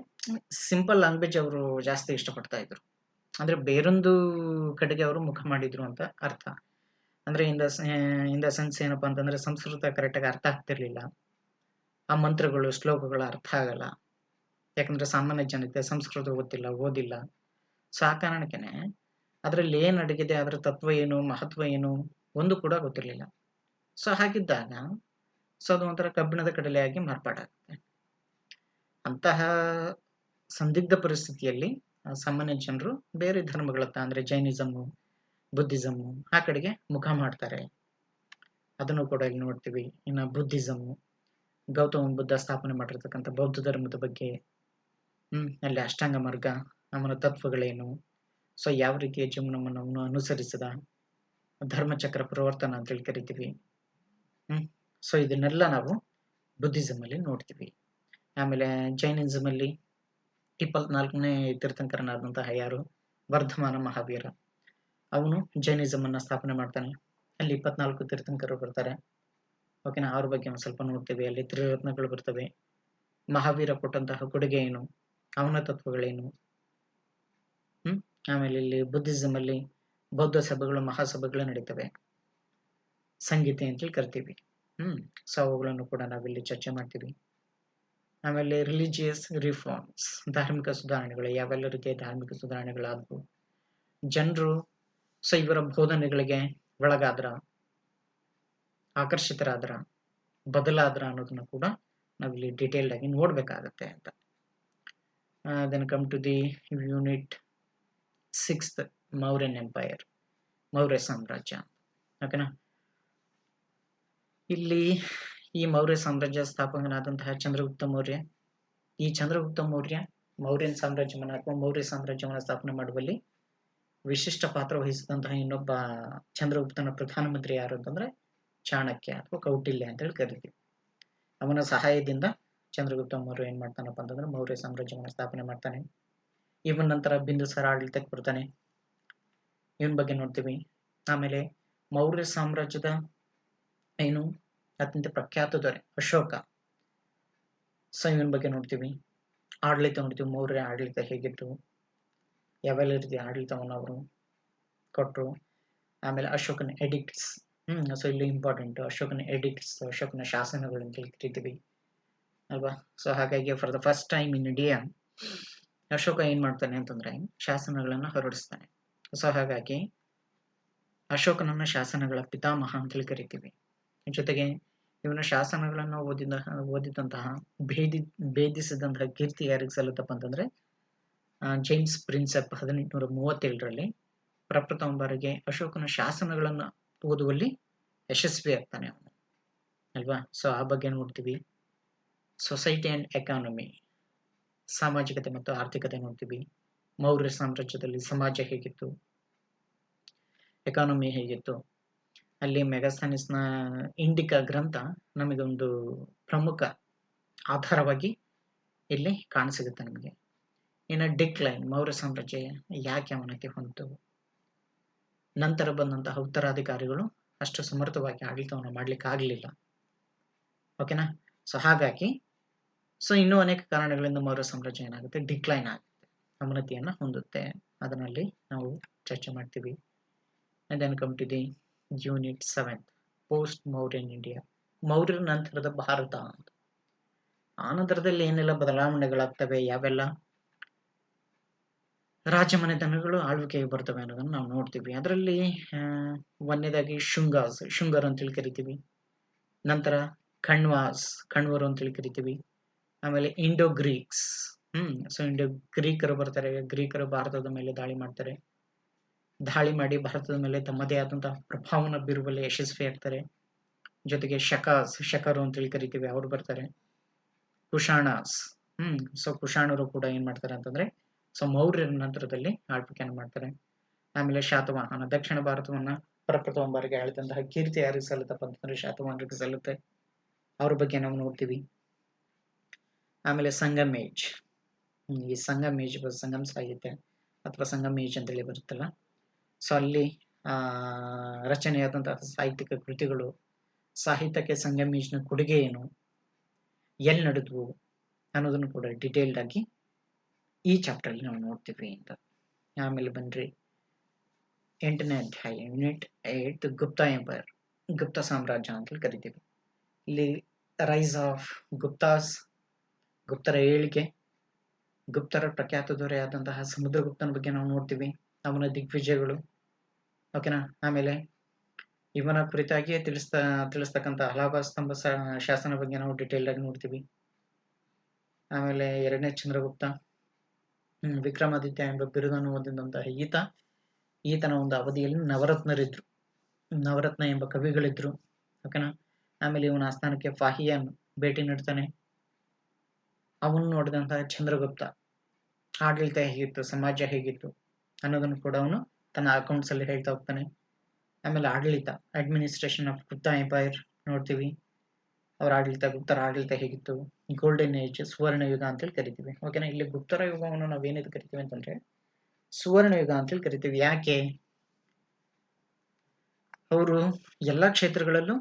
ಸಿಂಪಲ್ ಲ್ಯಾಂಗ್ವೇಜ್ ಅವರು ಜಾಸ್ತಿ ಇಷ್ಟಪಡ್ತಾ ಇದ್ರು. ಅಂದ್ರೆ ಬೇರೊಂದು ಕಡೆಗೆ ಅವರು ಮುಖ ಮಾಡಿದ್ರು ಅಂತ ಅರ್ಥ. ಅಂದ್ರೆ ಇನ್ ದ ಸೆನ್ಸ್ ಏನಪ್ಪಾ ಅಂತಂದ್ರೆ ಸಂಸ್ಕೃತ ಕರೆಕ್ಟಾಗಿ ಅರ್ಥ ಆಗ್ತಿರ್ಲಿಲ್ಲ, ಆ ಮಂತ್ರಗಳು ಶ್ಲೋಕಗಳ ಅರ್ಥ ಆಗಲ್ಲ. ಯಾಕಂದ್ರೆ ಸಾಮಾನ್ಯ ಜನತೆ ಸಂಸ್ಕೃತ ಗೊತ್ತಿಲ್ಲ, ಓದಿಲ್ಲ. ಸೊ ಆ ಕಾರಣಕ್ಕೇನೆ ಅದರಲ್ಲಿ ಏನ್ ಅಡಗಿದೆ, ಅದರ ತತ್ವ ಏನು, ಮಹತ್ವ ಏನು ಒಂದು ಕೂಡ ಗೊತ್ತಿರಲಿಲ್ಲ. ಸೊ ಹಾಗಿದ್ದಾಗ ಸೊ ಅದು ಒಂಥರ ಕಬ್ಬಿಣದ ಕಡಲೆಯಾಗಿ ಮಾರ್ಪಾಡಾಗುತ್ತೆ. ಅಂತಹ ಸಂದಿಗ್ಧ ಪರಿಸ್ಥಿತಿಯಲ್ಲಿ ಸಾಮಾನ್ಯ ಜನರು ಬೇರೆ ಧರ್ಮಗಳತ್ತ ಅಂದ್ರೆ ಜೈನಿಸಮು, ಬುದ್ಧಿಸಮು ಆ ಕಡೆಗೆ ಮುಖ ಮಾಡ್ತಾರೆ. ಅದನ್ನು ಕೂಡ ಇಲ್ಲಿ ನೋಡ್ತೀವಿ. ಇನ್ನು ಬುದ್ಧಿಸಮು, ಗೌತಮ ಬುದ್ಧ ಸ್ಥಾಪನೆ ಮಾಡಿರ್ತಕ್ಕಂಥ ಬೌದ್ಧ ಧರ್ಮದ ಬಗ್ಗೆ, ಅಲ್ಲಿ ಅಷ್ಟಾಂಗ ಮಾರ್ಗ, ಅವನ ತತ್ವಗಳೇನು, ಸೊ ಯಾವ ರೀತಿಯ ಜೀವನವನ್ನು ಅವನು ಅನುಸರಿಸಿದ, ಧರ್ಮಚಕ್ರ ಪ್ರವರ್ತನ ಅಂತೇಳಿ ಕರಿತೀವಿ. ಸೊ ಇದನ್ನೆಲ್ಲ ನಾವು ಬುದ್ಧಿಸಮ್ ಅಲ್ಲಿ ನೋಡ್ತೀವಿ. ಆಮೇಲೆ ಜೈನಿಸಮ್ ಅಲ್ಲಿ 24ನೇ ತೀರ್ಥಂಕರನಾದಂತಹ ಯಾರು, ವರ್ಧಮಾನ ಮಹಾವೀರ, ಅವನು ಜೈನಿಸಮ್ ಅನ್ನ ಸ್ಥಾಪನೆ ಮಾಡ್ತಾನೆ. ಅಲ್ಲಿ 24 ತೀರ್ಥಂಕರು ಬರ್ತಾರೆ. ಓಕೆನಾ. ಅವ್ರ ಬಗ್ಗೆ ಒಂದು ಸ್ವಲ್ಪ ನೋಡ್ತೀವಿ. ಅಲ್ಲಿ ತ್ರಿರತ್ನಗಳು ಬರ್ತವೆ. ಮಹಾವೀರ ಕೊಟ್ಟಂತಹ ಕೊಡುಗೆ ಏನು, ಅವನ ತತ್ವಗಳೇನು. ಆಮೇಲೆ ಇಲ್ಲಿ ಬುದ್ಧಿಸಮ್ ಅಲ್ಲಿ ಬೌದ್ಧ ಸಭೆಗಳು, ಮಹಾಸಭೆಗಳು ನಡೀತವೆ, ಸಂಗೀತ ಅಂತೇಳಿ ಕರಿತೀವಿ. ಸೊ ಅವುಗಳನ್ನು ಕೂಡ ನಾವಿಲ್ಲಿ ಚರ್ಚೆ ಮಾಡ್ತೀವಿ. ಆಮೇಲೆ ರಿಲಿಜಿಯಸ್ ರಿಫಾರ್ಮ್ಸ್, ಧಾರ್ಮಿಕ ಸುಧಾರಣೆಗಳು, ಯಾವೆಲ್ಲ ರೀತಿಯ ಧಾರ್ಮಿಕ ಸುಧಾರಣೆಗಳಾದವು, ಜನರು ಸೊ ಇವರ ಬೋಧನೆಗಳಿಗೆ ಒಳಗಾದ್ರ, ಆಕರ್ಷಿತರಾದ್ರ, ಬದಲಾದ್ರ ಅನ್ನೋದನ್ನ ಕೂಡ ನಾವಿಲ್ಲಿ ಡೀಟೇಲ್ಡ್ ಆಗಿ ನೋಡ್ಬೇಕಾಗತ್ತೆ ಅಂತ. Then come to the unit 6 Mauryan empire, ಮೌರ್ಯ ಸಾಮ್ರಾಜ್ಯ. ಓಕೆನಾ. ಇಲ್ಲಿ ಈ ಮೌರ್ಯ ಸಾಮ್ರಾಜ್ಯ ಸ್ಥಾಪಕನಾದಂತಹ ಚಂದ್ರಗುಪ್ತ ಮೌರ್ಯ, ಈ ಚಂದ್ರಗುಪ್ತ ಮೌರ್ಯ ಮೌರ್ಯನ್ ಸಾಮ್ರಾಜ್ಯವನ್ನು ಅಥವಾ ಮೌರ್ಯ ಸಾಮ್ರಾಜ್ಯವನ್ನು ಸ್ಥಾಪನೆ ಮಾಡುವಲ್ಲಿ ವಿಶಿಷ್ಟ ಪಾತ್ರ ವಹಿಸಿದಂತಹ ಇನ್ನೊಬ್ಬ ಚಂದ್ರಗುಪ್ತನ ಪ್ರಧಾನಮಂತ್ರಿ ಯಾರು ಅಂತಂದ್ರೆ ಚಾಣಕ್ಯ ಅಥವಾ ಕೌಟಿಲ್ಯ ಅಂತ ಹೇಳಿ ಕರಿತೀವಿ. ಅವನ ಸಹಾಯದಿಂದ ಚಂದ್ರಗುಪ್ತ ಮೌರ್ಯ ಏನ್ ಮಾಡ್ತಾನಪ್ಪ ಅಂತಂದ್ರೆ ಮೌರ್ಯ ಸಾಮ್ರಾಜ್ಯವನ್ನು ಸ್ಥಾಪನೆ ಮಾಡ್ತಾನೆ. ಇವನ್ ನಂತರ ಬಿಂದುಸಾರ ಆಡಳಿತಕ್ಕೆ ಬರ್ತಾನೆ, ಇವನ್ ಬಗ್ಗೆ ನೋಡ್ತೀವಿ. ಆಮೇಲೆ ಮೌರ್ಯ ಸಾಮ್ರಾಜ್ಯದ ಏನು ಅತ್ಯಂತ ಪ್ರಖ್ಯಾತ ದೊರೆ ಅಶೋಕ, ಸೊ ಇವನ್ ಬಗ್ಗೆ ನೋಡ್ತೀವಿ. ಆಡಳಿತ ನೋಡ್ತೀವಿ, ಮೌರ್ಯ ಆಡಳಿತ ಹೇಗಿತ್ತು, ಯಾವೆಲ್ಲ ರೀತಿಯ ಆಡಳಿತವನ್ನು ಅವರು ಕೊಟ್ಟರು. ಆಮೇಲೆ ಅಶೋಕನ ಎಡಿಕ್ಟ್ಸ್, ಸೊ ಇಲ್ಲಿ ಇಂಪಾರ್ಟೆಂಟ್ ಅಶೋಕನ ಎಡಿಕ್ಟ್ಸ್, ಅಶೋಕನ ಶಾಸನಗಳು ಅಂತ ಕರಿತೀವಿ. ಅಲ್ವಾ. ಸೊ ಹಾಗಾಗಿ for the first time in India Ashoka ಏನ್ ಮಾಡ್ತಾನೆ ಅಂತಂದ್ರೆ ಶಾಸನಗಳನ್ನು ಹೊರಡಿಸ್ತಾನೆ. ಸೊ ಹಾಗಾಗಿ ಅಶೋಕನನ್ನ ಶಾಸನಗಳ ಪಿತಾಮಹ ಅಂತೇಳಿ ಕರಿತೀವಿ. ಜೊತೆಗೆ ಇವನ ಶಾಸನಗಳನ್ನು ಓದಿದಂತಹ ಭೇದಿಸಿದಂತಹ ಕೀರ್ತಿ ಯಾರಿಗೆ ಸಲ್ಲುತ್ತಪ್ಪ ಅಂತಂದ್ರೆ ಜೇಮ್ಸ್ ಪ್ರಿನ್ಸೆಪ್ 1837ರಲ್ಲಿ ಪ್ರಪ್ರಥಮ ಬಾರಿಗೆ ಅಶೋಕನ ಶಾಸನಗಳನ್ನು ಓದುವಲ್ಲಿ ಯಶಸ್ವಿ ಆಗ್ತಾನೆ ಅವನು, ಅಲ್ವಾ. ಸೊ ಆ ಬಗ್ಗೆ ನೋಡ್ತೀವಿ. ಸೊಸೈಟಿ ಅಂಡ್ ಎಕಾನಮಿ, ಸಾಮಾಜಿಕತೆ ಮತ್ತು ಆರ್ಥಿಕತೆ ನೋಡ್ತೀವಿ. ಮೌರ್ಯ ಸಾಮ್ರಾಜ್ಯದಲ್ಲಿ ಸಮಾಜ ಹೇಗಿತ್ತು, ಎಕಾನಮಿ ಹೇಗಿತ್ತು, ಅಲ್ಲಿ ಮೆಗಾಸ್ಥಾನಿಸ್ನ ಇಂಡಿಕಾ ಗ್ರಂಥ ನಮಗೊಂದು ಪ್ರಮುಖ ಆಧಾರವಾಗಿ ಇಲ್ಲಿ ಕಾಣಸಿಗುತ್ತೆ ನಮಗೆ. ಇನ್ನು ಡಿಕ್ಲೈನ್, ಮೌರ್ಯ ಸಾಮ್ರಾಜ್ಯ ಯಾಕೆ ಅವನತಿ ಹೊಂದಿತು, ನಂತರ ಬಂದಂತಹ ಉತ್ತರಾಧಿಕಾರಿಗಳು ಅಷ್ಟು ಸಮರ್ಥವಾಗಿ ಆಡಳಿತವನ್ನು ಮಾಡ್ಲಿಕ್ಕೆ ಆಗಲಿಲ್ಲ. ಓಕೆನಾ. ಸೊ ಹಾಗಾಗಿ ಇನ್ನೂ ಅನೇಕ ಕಾರಣಗಳಿಂದ ಮೌರ್ಯ ಸಾಮ್ರಾಜ್ಯ ಏನಾಗುತ್ತೆ, ಡಿಕ್ಲೈನ್ ಆಗುತ್ತೆ, ಅವನತಿಯನ್ನು ಹೊಂದುತ್ತೆ. ಅದರಲ್ಲಿ ನಾವು ಚರ್ಚೆ ಮಾಡ್ತೀವಿ. And then come to the Unit 7, Post Mauryan India, ಮೌರ್ಯರ ನಂತರದ ಭಾರತ ಅಂತ. ಆ ನಂತರದಲ್ಲಿ ಏನೆಲ್ಲ ಬದಲಾವಣೆಗಳಾಗ್ತವೆ, ಯಾವೆಲ್ಲ ರಾಜಮನೆತನಗಳು ಆಳ್ವಿಕೆಗೆ ಬರ್ತವೆ ಅನ್ನೋದನ್ನು ನಾವು ನೋಡ್ತೀವಿ. ಅದರಲ್ಲಿ ಒಂದನೇದಾಗಿ ಶುಂಗರ್ ಅಂತೇಳಿ ಕರಿತೀವಿ. ನಂತರ ಕಣ್ವರು ಅಂತೇಳಿ ಕರಿತೀವಿ. ಆಮೇಲೆ ಇಂಡೋ ಗ್ರೀಕ್ಸ್. ಇಂಡೋ ಗ್ರೀಕರು ಬರ್ತಾರೆ. ಗ್ರೀಕರು ಭಾರತದ ಮೇಲೆ ದಾಳಿ ಮಾಡಿ ಭಾರತದ ಮೇಲೆ ತಮ್ಮದೇ ಆದಂತಹ ಪ್ರಭಾವನ ಬೀರುವಲ್ಲಿ ಯಶಸ್ವಿ ಆಗ್ತಾರೆ. ಜೊತೆಗೆ ಶಕರು ಅಂತೇಳಿ ಕರಿತೀವಿ, ಅವ್ರು ಬರ್ತಾರೆ. ಕುಶಾಣಾಸ್. ಕುಶಾಣರು ಕೂಡ ಏನ್ ಮಾಡ್ತಾರೆ ಅಂತಂದ್ರೆ ಮೌರ್ಯರ ನಂತರದಲ್ಲಿ ಆಳ್ವಿಕೆಯನ್ನು ಮಾಡ್ತಾರೆ. ಆಮೇಲೆ ಶಾತವಾಹನ, ದಕ್ಷಿಣ ಭಾರತವನ್ನ ಪ್ರಪ್ರಥಮ ಬಾರಿಗೆ ಆಳಿದಂತಹ ಕೀರ್ತಿ ಯಾರಿಗೆ ಸಲ್ಲುತ್ತಪ್ಪ ಅಂತಂದ್ರೆ ಶಾತವಾಹನರಿಗೆ ಸಲ್ಲುತ್ತೆ. ಅವ್ರ ಬಗ್ಗೆ ನಾವು ನೋಡ್ತೀವಿ. ಆಮೇಲೆ ಸಂಗಮೇಜ್. ಈ ಸಂಗಮ್ ಸಾಹಿತ್ಯ ಅಥವಾ ಸಂಗಮೇಜ್ ಅಂತೇಳಿ ಬರುತ್ತಲ್ಲ, ಸೊ ಅಲ್ಲಿ ರಚನೆಯಾದಂತಹ ಸಾಹಿತ್ಯಿಕ ಕೃತಿಗಳು, ಸಾಹಿತ್ಯಕ್ಕೆ ಸಂಗಮೇಜ್ನ ಕೊಡುಗೆ ಏನು, ಎಲ್ಲಿ ನಡೆದ್ವು ಅನ್ನೋದನ್ನು ಕೂಡ ಡಿಟೇಲ್ಡ್ ಆಗಿ ಈ ಚಾಪ್ಟರ್ ಅಲ್ಲಿ ನಾವು ನೋಡ್ತೀವಿ ಅಂತ. ಆಮೇಲೆ ಬನ್ರಿ 8ನೇ ಅಧ್ಯಾಯ, ಯೂನಿಟ್ 8, ಗುಪ್ತಾ ಎಂಪೈರ್, ಗುಪ್ತ ಸಾಮ್ರಾಜ್ಯ ಅಂತ ಕರಿತೀವಿ. ಇಲ್ಲಿ ರೈಸ್ ಆಫ್ ಗುಪ್ತರ ಏಳಿಗೆ, ಗುಪ್ತರ ಪ್ರಖ್ಯಾತ ದೊರೆಯಾದಂತಹ ಸಮುದ್ರಗುಪ್ತನ ಬಗ್ಗೆ ನಾವು ನೋಡ್ತೀವಿ, ಅವನ ದಿಗ್ವಿಜಯಗಳು. ಓಕೆನಾ. ಆಮೇಲೆ ಇವನ ಕುರಿತಾಗಿ ತಿಳಿಸ್ತಕ್ಕಂಥ ಅಲಹಾಬಾದ್ ಸ್ತಂಭ ಶಾಸನ ಬಗ್ಗೆ ನಾವು ಡಿಟೇಲ್ ಆಗಿ ನೋಡ್ತೀವಿ. ಆಮೇಲೆ 2ನೇ ಚಂದ್ರಗುಪ್ತ, ವಿಕ್ರಮಾದಿತ್ಯ ಎಂಬ ಬಿರುದನ್ನು ಹೊಂದಿದಂತಹ ಈತನ ಒಂದು ಅವಧಿಯಲ್ಲಿ ನವರತ್ನ ಎಂಬ ಕವಿಗಳಿದ್ರು. ಓಕೆನಾ. ಆಮೇಲೆ ಇವನ ಆಸ್ಥಾನಕ್ಕೆ ಫಾಹಿಯಾನ್ ಭೇಟಿ ನೀಡ್ತಾನೆ. ಅವನು ನೋಡಿದಂತಹ ಚಂದ್ರಗುಪ್ತ ಆಡಳಿತ ಹೇಗಿತ್ತು, ಸಮಾಜ ಹೇಗಿತ್ತು ಅನ್ನೋದನ್ನು ಕೂಡ ಅವನು ತನ್ನ ಅಕೌಂಟ್ಸ್ ಅಲ್ಲಿ ಹೇಳ್ತಾ ಹೋಗ್ತಾನೆ. ಆಮೇಲೆ ಅಡ್ಮಿನಿಸ್ಟ್ರೇಷನ್ ಆಫ್ ಗುಪ್ತಾ ಎಂಪೈರ್ ನೋಡ್ತೀವಿ. ಗುಪ್ತರ ಆಡಳಿತ ಹೇಗಿತ್ತು, ಗೋಲ್ಡನ್ ಏಜ್, ಸುವರ್ಣ ಯುಗ ಅಂತೇಳಿ ಕರಿತೀವಿ. ಓಕೆನಾ. ಇಲ್ಲಿ ಗುಪ್ತರ ಯುಗವನ್ನು ನಾವೇನಿದು ಕರಿತೀವಿ ಅಂತಂದ್ರೆ ಸುವರ್ಣ ಯುಗ ಅಂತೇಳಿ ಕರಿತೀವಿ. ಯಾಕೆ? ಅವರು ಎಲ್ಲಾ ಕ್ಷೇತ್ರಗಳಲ್ಲೂ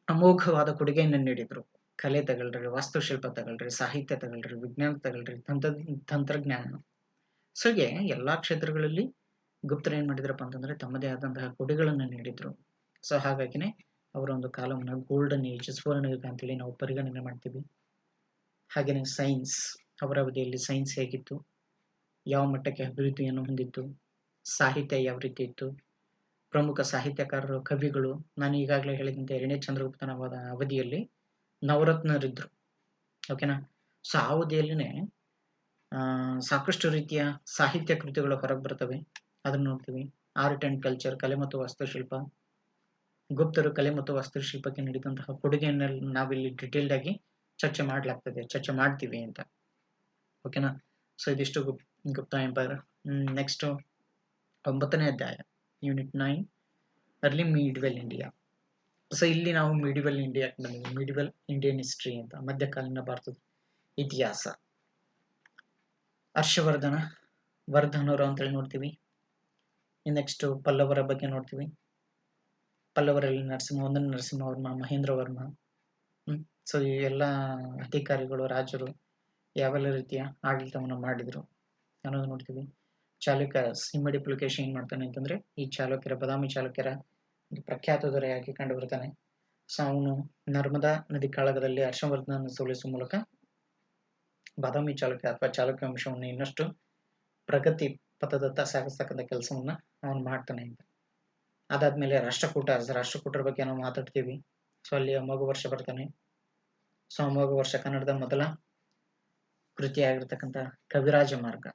ಅಮೋಘವಾದ ಕೊಡುಗೆಯನ್ನು ನೀಡಿದ್ರು. ಕಲೆ ತಗೊಳ್ರಿ, ವಾಸ್ತುಶಿಲ್ಪ ತಗೊಳ್ರಿ, ಸಾಹಿತ್ಯ ತಗೊಳ್ರಿ, ವಿಜ್ಞಾನ ತಗೊಳ್ರಿ, ತಂತ್ರಜ್ಞಾನ. ಸೊಗೆ ಎಲ್ಲಾ ಕ್ಷೇತ್ರಗಳಲ್ಲಿ ಗುಪ್ತರು ಏನ್ ಮಾಡಿದ್ರಪ್ಪ ಅಂತಂದ್ರೆ ತಮ್ಮದೇ ಆದಂತಹ ಕೊಡುಗೆಗಳನ್ನು ನೀಡಿದ್ರು. ಸೊ ಹಾಗಾಗಿನೇ ಅವರ ಒಂದು ಕಾಲವನ್ನು ಗೋಲ್ಡನ್ ಏಜ್, ಸುವರ್ಣ ಯುಗ ಅಂತೇಳಿ ನಾವು ಪರಿಗಣನೆ ಮಾಡ್ತೀವಿ. ಹಾಗೇನೆ ಸೈನ್ಸ್, ಅವರ ಅವಧಿಯಲ್ಲಿ ಸೈನ್ಸ್ ಹೇಗಿತ್ತು, ಯಾವ ಮಟ್ಟಕ್ಕೆ ಅಭಿವೃದ್ಧಿಯನ್ನು ಹೊಂದಿತ್ತು, ಸಾಹಿತ್ಯ ಯಾವ ರೀತಿ ಇತ್ತು, ಪ್ರಮುಖ ಸಾಹಿತ್ಯಕಾರರು, ಕವಿಗಳು. ನಾನು ಈಗಾಗಲೇ ಹೇಳಿದಂತೆ 2ನೇ ಚಂದ್ರಗುಪ್ತನ ಅವಧಿಯಲ್ಲಿ ನವರತ್ನರಿದ್ರು. ಓಕೆನಾ. ಸೊ ಆ ಅವಧಿಯಲ್ಲಿನೇ ಸಾಕಷ್ಟು ರೀತಿಯ ಸಾಹಿತ್ಯ ಕೃತಿಗಳು ಹೊರಗೆ ಬರ್ತವೆ, ಅದನ್ನು ನೋಡ್ತೀವಿ. ಆರ್ಟ್ ಅಂಡ್ ಕಲ್ಚರ್, ಕಲೆ ಮತ್ತು ವಾಸ್ತುಶಿಲ್ಪ. ಗುಪ್ತರು ಕಲೆ ಮತ್ತು ವಾಸ್ತುಶಿಲ್ಪಕ್ಕೆ ನೀಡಿದಂತಹ ಕೊಡುಗೆಯನ್ನು ನಾವಿಲ್ಲಿ ಡಿಟೇಲ್ಡ್ ಆಗಿ ಚರ್ಚೆ ಮಾಡ್ತೀವಿ ಅಂತ. ಓಕೆನಾ. ಸೊ ಇದಿಷ್ಟು ಗುಪ್ತಾ ಎಂಪೈರ್. ನೆಕ್ಸ್ಟ್ 9ನೇ ಅಧ್ಯಾಯ, unit 9, early medieval India. So ಇಲ್ಲಿ ನಾವು ಮಿಡಿವಲ್ ಇಂಡಿಯನ್ ಹಿಸ್ಟ್ರಿ ಅಂತ, ಮಧ್ಯಕಾಲೀನ ಭಾರತದ ಇತಿಹಾಸ. ವರ್ಧನರು ಅಂತೇಳಿ ನೋಡ್ತೀವಿ. ನೆಕ್ಸ್ಟ್ ಪಲ್ಲವರ ಬಗ್ಗೆ ನೋಡ್ತೀವಿ. ಪಲ್ಲವರಲ್ಲಿ ನರಸಿಂಹವರ್ಮ, ಮಹೇಂದ್ರವರ್ಮ. ಸೊ ಈ ಎಲ್ಲ ಅಧಿಕಾರಿಗಳು, ರಾಜರು ಯಾವೆಲ್ಲ ರೀತಿಯ ಆಡಳಿತವನ್ನು ಮಾಡಿದ್ರು ಅನ್ನೋದು ನೋಡ್ತೀವಿ. ಚಾಲುಕ್ಯಸ್, ಇಮ್ಮಡಿ ಪುಲಿಕೇಶಿ ಏನ್ ಮಾಡ್ತಾನೆ ಅಂತಂದ್ರೆ ಈ ಬಾದಾಮಿ ಚಾಲುಕ್ಯರ ಪ್ರಖ್ಯಾತ ದೊರೆಯಾಗಿ ಕಂಡು ಬರ್ತಾನೆ. ಸೊ ಅವನು ನರ್ಮದಾ ನದಿ ಕಾಳಗದಲ್ಲಿ ಹರ್ಷವರ್ಧನನ್ನು ಸೋಲಿಸುವ ಮೂಲಕ ಬಾದಾಮಿ ಚಾಲುಕ್ಯ ಅಥವಾ ಚಾಲುಕ್ಯ ವಂಶವನ್ನು ಇನ್ನಷ್ಟು ಪ್ರಗತಿ ಪಥದತ್ತ ಸಾಗಿಸ್ತಕ್ಕಂಥ ಕೆಲಸವನ್ನ ಅವನು ಮಾಡ್ತಾನೆ ಅಂತ. ಅದಾದ್ಮೇಲೆ ರಾಷ್ಟ್ರಕೂಟರ ಬಗ್ಗೆ ನಾವು ಮಾತಾಡ್ತೀವಿ. ಸೊ ಅಲ್ಲಿ ಅಮೋಘ ವರ್ಷ ಬರ್ತಾನೆ. ಸೊ ಅಮೋಘ ವರ್ಷ ಕನ್ನಡದ ಮೊದಲ ಕೃತಿಯಾಗಿರ್ತಕ್ಕಂಥ ಕವಿರಾಜ ಮಾರ್ಗ.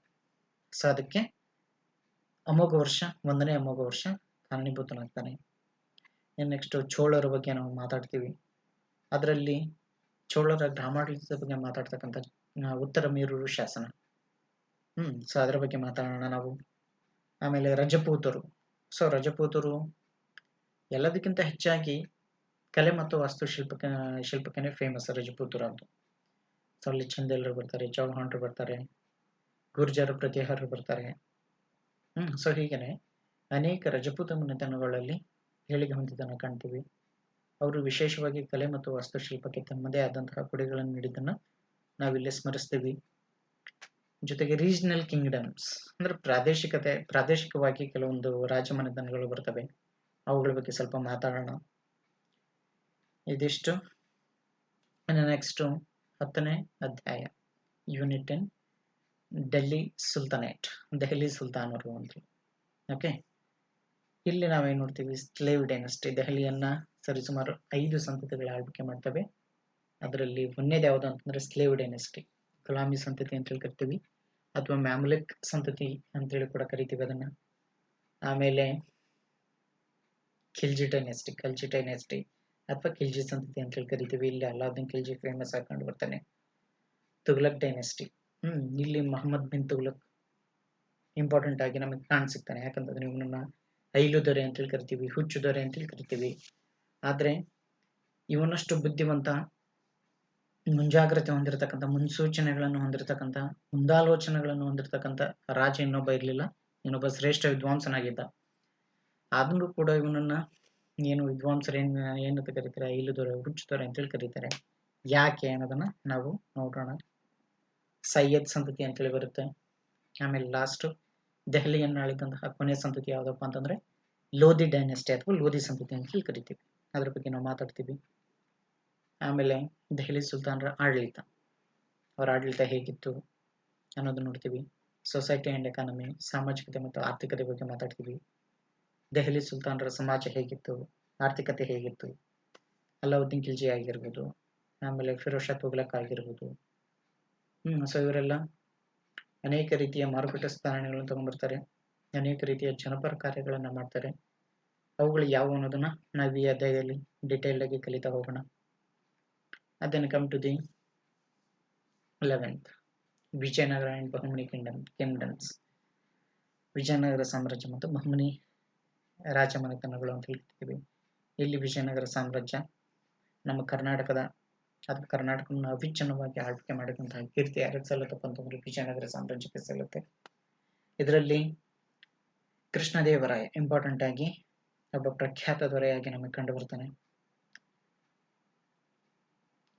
ಸೊ ಅದಕ್ಕೆ ಅಮೋಘ ವರ್ಷ, 1ನೇ ಅಮೋಘ ವರ್ಷ ಕಾರಣೀಭೂತನಾಗ್ತಾನೆ. ನೆಕ್ಸ್ಟ್ ಚೋಳರ ಬಗ್ಗೆ ನಾವು ಮಾತಾಡ್ತೀವಿ. ಅದರಲ್ಲಿ ಚೋಳರ ಗ್ರಾಮಾಡಳಿತದ ಬಗ್ಗೆ ಮಾತಾಡ್ತಕ್ಕಂಥ ಉತ್ತರ ಮೇರೂರು ಶಾಸನ. ಸೊ ಅದರ ಬಗ್ಗೆ ಮಾತಾಡೋಣ ನಾವು. ಆಮೇಲೆ ರಜಪೂತರು. ಸೊ ರಜಪೂತರು ಎಲ್ಲದಕ್ಕಿಂತ ಹೆಚ್ಚಾಗಿ ಕಲೆ ಮತ್ತು ಶಿಲ್ಪಕ್ಕೆ ಫೇಮಸ್ ರಜಪೂತರು ಅಂತ. ಸೊ ಅಲ್ಲಿ ಚಂದೇಲರು ಬರ್ತಾರೆ, ಚೌಹಾಣರು ಬರ್ತಾರೆ, ಗುರ್ಜರ ಪ್ರತಿಹಾರರು ಬರ್ತಾರೆ. ಸೊ ಹೀಗೇನೆ ಅನೇಕ ರಜಪೂತ ಮನೆತನಗಳಲ್ಲಿ ಏಳಿಗೆ ಹೊಂದಿದ್ದನ್ನು ಕಾಣ್ತೀವಿ. ಅವರು ವಿಶೇಷವಾಗಿ ಕಲೆ ಮತ್ತು ವಾಸ್ತುಶಿಲ್ಪಕ್ಕೆ ತಮ್ಮದೇ ಆದಂತಹ ಕೊಡುಗೆಗಳನ್ನು ನೀಡಿದ್ದನ್ನು ನಾವಿಲ್ಲಿ ಸ್ಮರಿಸ್ತೀವಿ. ಜೊತೆಗೆ ರೀಜನಲ್ ಕಿಂಗ್ಡಮ್ಸ್ ಅಂದ್ರೆ ಪ್ರಾದೇಶಿಕವಾಗಿ ಕೆಲವೊಂದು ರಾಜಮನೆತನಗಳು ಬರ್ತವೆ. ಅವುಗಳ ಬಗ್ಗೆ ಸ್ವಲ್ಪ ಮಾತಾಡೋಣ. ಇದಿಷ್ಟು. ನೆಕ್ಸ್ಟ್ 10ನೇ ಅಧ್ಯಾಯ, ಯೂನಿಟ್ 10, ದೆಹಲಿ ಸುಲ್ತಾನರು ಅಂತ. ಓಕೆ, ಇಲ್ಲಿ ನಾವೇನು ನೋಡ್ತೀವಿ, ಸ್ಲೇವ್ ಡೈನಸ್ಟಿ. ದೆಹಲಿಯನ್ನ ಸರಿಸುಮಾರು 5 ಸಂತತಿಗಳ ಆಳ್ವಿಕೆ ಮಾಡ್ತವೆ. ಅದರಲ್ಲಿ ಒಂದೇದು ಯಾವುದು ಅಂತಂದ್ರೆ ಸ್ಲೇವ್ ಡೈನಸ್ಟಿ, ಗುಲಾಮಿ ಸಂತತಿ ಅಂತೇಳಿ ಕರಿತೀವಿ, ಅಥವಾ ಮ್ಯಾಮುಲಿಕ್ ಸಂತತಿ ಅಂತೇಳಿ ಕೂಡ ಕರಿತೀವಿ ಅದನ್ನ. ಆಮೇಲೆ ಖಿಲ್ಜಿ ಡೈನೆಸ್ಟಿ ಅಥವಾ ಖಿಲ್ಜಿ ಸಂತತಿ ಅಂತೇಳಿ ಕರಿತೀವಿ. ಇಲ್ಲಿ ಅಲಾವುದ್ದೀನ್ ಖಿಲ್ಜಿ ಫೇಮಸ್ ಆಗಿ ಕಂಡು ಬರ್ತಾನೆ. ತುಘಲಕ್ ಡೈನೆಸ್ಟಿ, ಇಲ್ಲಿ ಮೊಹಮ್ಮದ್ ಬಿನ್ ತುಘಲಕ್ ಇಂಪಾರ್ಟೆಂಟ್ ಆಗಿ ನಮಗೆ ಕಾಣಿಸ್ತಾನೆ. ಯಾಕಂತಂದ್ರೆ ಇವನನ್ನ ಐಲು ದೊರೆ ಅಂತೇಳಿ ಕರಿತೀವಿ, ಹುಚ್ಚು ದೊರೆ ಅಂತೇಳಿ ಕರಿತೀವಿ. ಆದ್ರೆ ಇವನಷ್ಟು ಬುದ್ಧಿವಂತ, ಮುಂಜಾಗ್ರತೆ ಹೊಂದಿರತಕ್ಕಂಥ, ಮುನ್ಸೂಚನೆಗಳನ್ನು ಹೊಂದಿರತಕ್ಕಂಥ, ಮುಂದಾಲೋಚನೆಗಳನ್ನು ಹೊಂದಿರತಕ್ಕಂಥ ರಾಜ ಇನ್ನೊಬ್ಬ ಇರಲಿಲ್ಲ. ಇನ್ನೊಬ್ಬ ಶ್ರೇಷ್ಠ ವಿದ್ವಾಂಸನಾಗಿದ್ದ. ಆದ್ರೂ ಕೂಡ ಇವನನ್ನ ಏನು ವಿದ್ವಾಂಸರು ಏನಂತ ಕರೀತಾರೆ, ಐಲು ದೊರೆ, ಹುಚ್ಚು ದೊರೆ ಅಂತೇಳಿ ಕರೀತಾರೆ. ಯಾಕೆ ಅನ್ನೋದನ್ನ ನಾವು ನೋಡೋಣ. ಸೈಯದ್ ಸಂತತಿ ಅಂತೇಳಿ ಬರುತ್ತೆ. ಆಮೇಲೆ ಲಾಸ್ಟ್ ದೆಹಲಿಯನ್ನು ಆಳಿದಂತಹ ಕೊನೆಯ ಸಂತತಿ ಯಾವುದಪ್ಪ ಅಂತಂದ್ರೆ ಲೋಧಿ ಡೈನೆಸ್ಟಿ ಅಥವಾ ಲೋಧಿ ಸಂತತಿ ಅಂತೇಳಿ ಕರಿತೀವಿ. ಅದ್ರ ಬಗ್ಗೆ ನಾವು ಮಾತಾಡ್ತೀವಿ. ಆಮೇಲೆ ದೆಹಲಿ ಸುಲ್ತಾನರ ಆಡಳಿತ, ಅವರ ಆಡಳಿತ ಹೇಗಿತ್ತು ಅನ್ನೋದನ್ನ ನೋಡ್ತೀವಿ. ಸೊಸೈಟಿ ಅಂಡ್ ಎಕಾನಮಿ, ಸಾಮಾಜಿಕತೆ ಮತ್ತು ಆರ್ಥಿಕತೆ ಬಗ್ಗೆ ಮಾತಾಡ್ತೀವಿ. ದೆಹಲಿ ಸುಲ್ತಾನರ ಸಮಾಜ ಹೇಗಿತ್ತು, ಆರ್ಥಿಕತೆ ಹೇಗಿತ್ತು, ಅಲಾವುದ್ದೀನ್ ಖಿಲ್ಜಿ ಆಗಿರ್ಬೋದು, ಆಮೇಲೆ ಫಿರೋಜ್ ಶಾ ತುಘಲಕ್ ಆಗಿರ್ಬೋದು. ಸೊ ಇವರೆಲ್ಲ ಅನೇಕ ರೀತಿಯ ಮಾರುಕಟ್ಟೆ ಸ್ಥಾನಗಳನ್ನು ತಗೊಂಡ್ಬರ್ತಾರೆ, ಅನೇಕ ರೀತಿಯ ಜನಪರ ಕಾರ್ಯಗಳನ್ನು ಮಾಡ್ತಾರೆ. ಅವುಗಳು ಯಾವುವು ಅನ್ನೋದನ್ನ ನಾವು ಈ ಅಧ್ಯಾಯದಲ್ಲಿ ಡಿಟೇಲ್ ಆಗಿ ಕಲಿತಾ ಹೋಗೋಣ. ಅದನ್ನು come to the 11th, Vijayanagara and Bahmani kingdoms. Vijayanagara ಸಾಮ್ರಾಜ್ಯ ಮತ್ತು ಬಹಮನಿ ರಾಜಮನೆತನಗಳು ಅಂತ ಹೇಳ್ತೀವಿ. ಇಲ್ಲಿ ವಿಜಯನಗರ ಸಾಮ್ರಾಜ್ಯ ನಮ್ಮ ಕರ್ನಾಟಕವನ್ನು ಅವಿಚ್ಛಿನ್ನವಾಗಿ ಆಳ್ವಿಕೆ ಮಾಡಿದಂತಹ ಕೀರ್ತಿ ಯಾರಿಗೆ ಸಲ್ಲುತ್ತಪ್ಪ ಅಂತಂದ್ರೆ ವಿಜಯನಗರ ಸಾಮ್ರಾಜ್ಯಕ್ಕೆ ಸಲ್ಲುತ್ತೆ. ಇದರಲ್ಲಿ ಕೃಷ್ಣದೇವರಾಯ ಇಂಪಾರ್ಟೆಂಟ್ ಆಗಿ ಒಬ್ಬ ಪ್ರಖ್ಯಾತ ದೊರೆಯಾಗಿ ನಮಗೆ ಕಂಡು ಬರ್ತಾನೆ.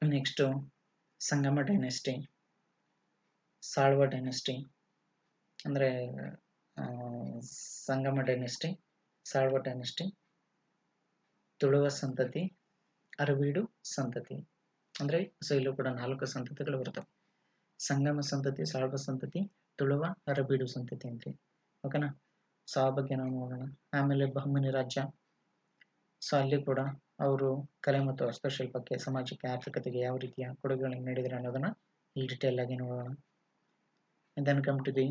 ನೆಕ್ಸ್ಟ್ ಸಂಗಮ ಡೈನೆಸ್ಟಿ, ಸಾಳ್ವ ಡೈನೆಸ್ಟಿ, ಅಂದ್ರೆ ಸಂಗಮ ಡೈನೆಸ್ಟಿ, ಸಾಳ್ವ ಡೈನೆಸ್ಟಿ, ತುಳುವ ಸಂತತಿ, ಅರವೀಡು ಸಂತತಿ. ಅಂದ್ರೆ ಸೊ ಇಲ್ಲೂ ಕೂಡ 4 ಸಂತತಿಗಳು ಬರ್ತವೆ. ಸಂಗಮ ಸಂತತಿ, ಸಾಳ್ವ ಸಂತತಿ, ತುಳುವ, ಅರಬೀಡು ಸಂತತಿ ಅಂತ. ಓಕೆನಾ? ಸೊ ಆ ಬಗ್ಗೆ ನಾವು ನೋಡೋಣ. ಆಮೇಲೆ ಬಹಮನಿ ರಾಜ್ಯ. ಸೊ ಅಲ್ಲಿ ಕೂಡ ಅವರು ಕಲೆ ಮತ್ತು ವಾಸ್ತುಶಿಲ್ಪಕ್ಕೆ, ಸಮಾಜಕ್ಕೆ, ಆರ್ಥಿಕತೆಗೆ ಯಾವ ರೀತಿಯ ಕೊಡುಗೆಗಳನ್ನು ನೀಡಿದ್ರು ಅನ್ನೋದನ್ನ ಇಲ್ಲಿ ಡಿಟೇಲ್ ಆಗಿ ನೋಡೋಣ. Then come to the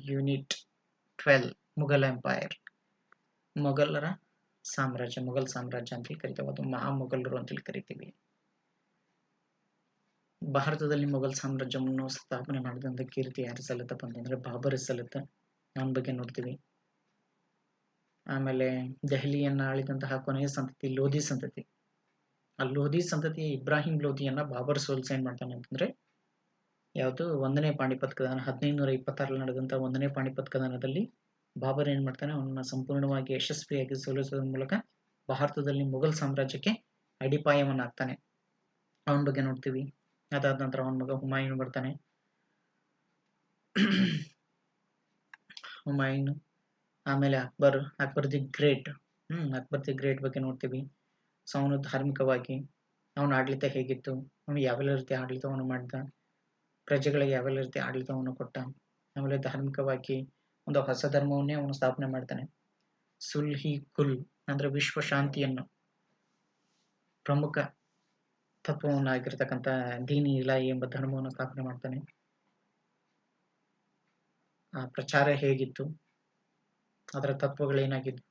unit 12, Mughal empire. Mughal ಸಾಮ್ರಾಜ್ಯ ಅಂತೇಳಿ ಕರಿತೀವಿ, ಅದು ಮಹಾಮೊಘಲರು ಅಂತೇಳಿ ಕರಿತೀವಿ. ಭಾರತದಲ್ಲಿ ಮೊಘಲ್ ಸಾಮ್ರಾಜ್ಯವನ್ನು ಸ್ಥಾಪನೆ ಮಾಡಿದಂಥ ಕೀರ್ತಿ ಯಾರು ಸಲ್ಲುತ್ತಪ್ಪ ಅಂತಂದ್ರೆ ಬಾಬರ್ ಸಲ್ಲುತ್ತೆ. ಅವನ ಬಗ್ಗೆ ನೋಡ್ತೀವಿ. ಆಮೇಲೆ ದೆಹಲಿಯನ್ನ ಆಳಿದಂತಹ ಕೊನೆಯ ಸಂತತಿ ಲೋಧಿ ಸಂತತಿ. ಆ ಲೋಧಿ ಸಂತತಿ ಇಬ್ರಾಹಿಂ ಲೋಧಿಯನ್ನ ಬಾಬರ್ ಸೋಲ್ಸಿ ಏನ್ ಮಾಡ್ತಾನೆ ಅಂತಂದ್ರೆ ಯಾವುದು 1ನೇ ಪಾಣಿಪತ್ ಕದನ, 1526 ನಡೆದಂತಹ 1ನೇ ಪಾಣಿಪತ್ ಕದನದಲ್ಲಿ ಬಾಬರ್ ಏನ್ ಮಾಡ್ತಾನೆ, ಅವನನ್ನ ಸಂಪೂರ್ಣವಾಗಿ ಯಶಸ್ವಿಯಾಗಿ ಸೋಲಿಸುವ ಮೂಲಕ ಭಾರತದಲ್ಲಿ ಮೊಘಲ್ ಸಾಮ್ರಾಜ್ಯಕ್ಕೆ ಅಡಿಪಾಯವನ್ನ ಹಾಕ್ತಾನೆ. ಅವನ ಬಗ್ಗೆ ನೋಡ್ತೀವಿ. ಅದಾದ ನಂತರ ಅವನ ಮಗ ಹುಮಾಯೂನ್ ಬರ್ತಾನೆ. ಆಮೇಲೆ Akbar the great. Akbar the great ಬಗ್ಗೆ ನೋಡ್ತೀವಿ. ಸೊ ಅವನು ಧಾರ್ಮಿಕವಾಗಿ ಅವನ ಆಡಳಿತ ಹೇಗಿತ್ತು, ಅವನು ಯಾವೆಲ್ಲ ರೀತಿಯ ಆಡಳಿತವನ್ನು ಮಾಡಿದ, ಪ್ರಜೆಗಳಿಗೆ ಯಾವೆಲ್ಲ ರೀತಿಯ ಆಡಳಿತವನ್ನು ಕೊಟ್ಟ, ಆಮೇಲೆ ಧಾರ್ಮಿಕವಾಗಿ ಒಂದು ಹೊಸ ಧರ್ಮವನ್ನೇ ಅವನು ಸ್ಥಾಪನೆ ಮಾಡ್ತಾನೆ. ಸುಲ್ಹಿ ಕುಲ್ ಅಂದ್ರೆ ವಿಶ್ವ ಶಾಂತಿಯನ್ನು ಪ್ರಮುಖ ತತ್ವವನ್ನಾಗಿರ್ತಕ್ಕಂಥ ದೀನಿ ಇಲಾಹಿ ಎಂಬ ಧರ್ಮವನ್ನು ಸ್ಥಾಪನೆ ಮಾಡ್ತಾನೆ. ಆ ಪ್ರಚಾರ ಹೇಗಿತ್ತು, ಅದರ ತತ್ವಗಳೇನಾಗಿದ್ವು,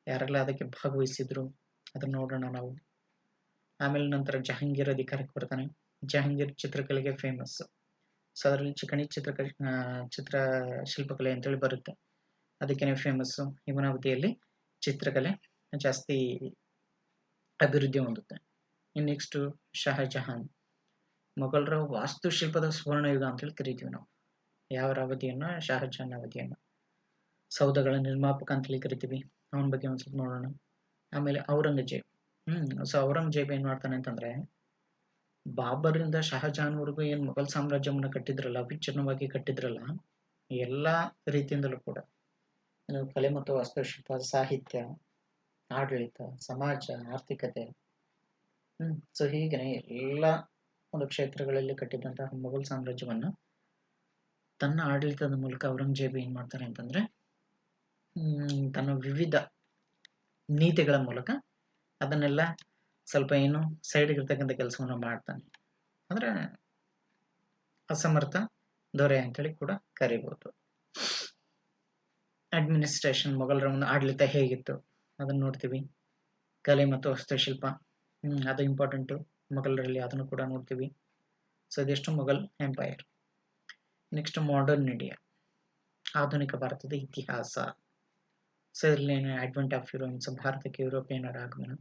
ಯಾರೆಲ್ಲ ಅದಕ್ಕೆ ಭಾಗವಹಿಸಿದ್ರು, ಅದನ್ನ ನೋಡೋಣ ನಾವು. ಆಮೇಲೆ ನಂತರ ಜಹಾಂಗೀರ್ ಅಧಿಕಾರಕ್ಕೆ ಬರ್ತಾನೆ. ಜಹಾಂಗೀರ್ ಚಿತ್ರಕಲೆಗೆ ಫೇಮಸ್. ಸೊ ಅದರಲ್ಲಿ ಚಿಕಣಿ ಚಿತ್ರ ಶಿಲ್ಪಕಲೆ ಅಂತೇಳಿ ಬರುತ್ತೆ, ಅದಕ್ಕೇನೆ ಫೇಮಸ್ಸು. ಹಿಮನಾವತಿಯಲ್ಲಿ ಚಿತ್ರಕಲೆ ಜಾಸ್ತಿ ಅಭಿವೃದ್ಧಿ ಹೊಂದುತ್ತೆ. ಇನ್ನು ನೆಕ್ಸ್ಟ್ ಶಹಜಹಾನ್, ಮೊಘಲರ ವಾಸ್ತುಶಿಲ್ಪದ ಸುವರ್ಣಯುಗ ಅಂತೇಳಿ ಕರಿತೀವಿ ನಾವು. ಯಾವ ಅವಧಿಯನ್ನ? ಶಹಜಹಾನ್ ಅವಧಿಯನ್ನ. ಸೌಧಗಳ ನಿರ್ಮಾಪಕ ಅಂತೇಳಿ ಕರಿತೀವಿ. ಅವನ ಬಗ್ಗೆ ಒಂದು ಸ್ವಲ್ಪ ನೋಡೋಣ. ಆಮೇಲೆ ಔರಂಗಜೇಬ್. ಸೊ ಔರಂಗಜೇಬ್ ಏನ್ ಮಾಡ್ತಾನೆ ಅಂತಂದ್ರೆ, ಬಾಬರಿಂದ ಶಹಜಹಾನ್ವರೆಗೂ ಏನ್ ಮೊಘಲ್ ಸಾಮ್ರಾಜ್ಯವನ್ನು ಕಟ್ಟಿದ್ರಲ್ಲ, ವಿಚ್ಛಿನ್ನವಾಗಿ ಕಟ್ಟಿದ್ರಲ್ಲ, ಎಲ್ಲಾ ರೀತಿಯಿಂದಲೂ ಕೂಡ ಕಲೆ ಮತ್ತು ವಾಸ್ತುಶಿಲ್ಪ, ಸಾಹಿತ್ಯ, ಆಡಳಿತ, ಸಮಾಜ, ಆರ್ಥಿಕತೆ, ಸೊ ಹೀಗೆ ಎಲ್ಲ ಒಂದು ಕ್ಷೇತ್ರಗಳಲ್ಲಿ ಕಟ್ಟಿದಂತಹ ಮೊಘಲ್ ಸಾಮ್ರಾಜ್ಯವನ್ನ ತನ್ನ ಆಡಳಿತದ ಮೂಲಕ ಔರಂಗಜೇಬ್ ಏನ್ ಮಾಡ್ತಾನೆ ಅಂತಂದ್ರೆ, ತನ್ನ ವಿವಿಧ ನೀತಿಗಳ ಮೂಲಕ ಅದನ್ನೆಲ್ಲ ಸ್ವಲ್ಪ ಏನು ಸೈಡ್ ಇರ್ತಕ್ಕಂಥ ಕೆಲಸವನ್ನು ಮಾಡ್ತಾನೆ. ಅಂದ್ರೆ ಅಸಮರ್ಥ ದೊರೆ ಅಂತೇಳಿ ಕೂಡ ಕರಿಬಹುದು. ಅಡ್ಮಿನಿಸ್ಟ್ರೇಷನ್, ಮೊಘಲರ ಒಂದು ಆಡಳಿತ ಹೇಗಿತ್ತು ಅದನ್ನ ನೋಡ್ತೀವಿ. ಕಲೆ ಮತ್ತು ವಾಸ್ತುಶಿಲ್ಪ, ಅದು ಇಂಪಾರ್ಟೆಂಟು ಮೊಘಲರಲ್ಲಿ, ಅದನ್ನು ಕೂಡ ನೋಡ್ತೀವಿ. ಸೊ ಇದೆಷ್ಟು Mughal empire. Next modern India, ಆಧುನಿಕ ಭಾರತದ ಇತಿಹಾಸ. ಸೊ ಇದರಲ್ಲಿ ಅಡ್ವೆಂಟ್ ಆಫ್ ಯುರೋಪಿಯನ್ಸ್, ಭಾರತಕ್ಕೆ ಯುರೋಪಿಯನ್ನರ ಆಗಮನ.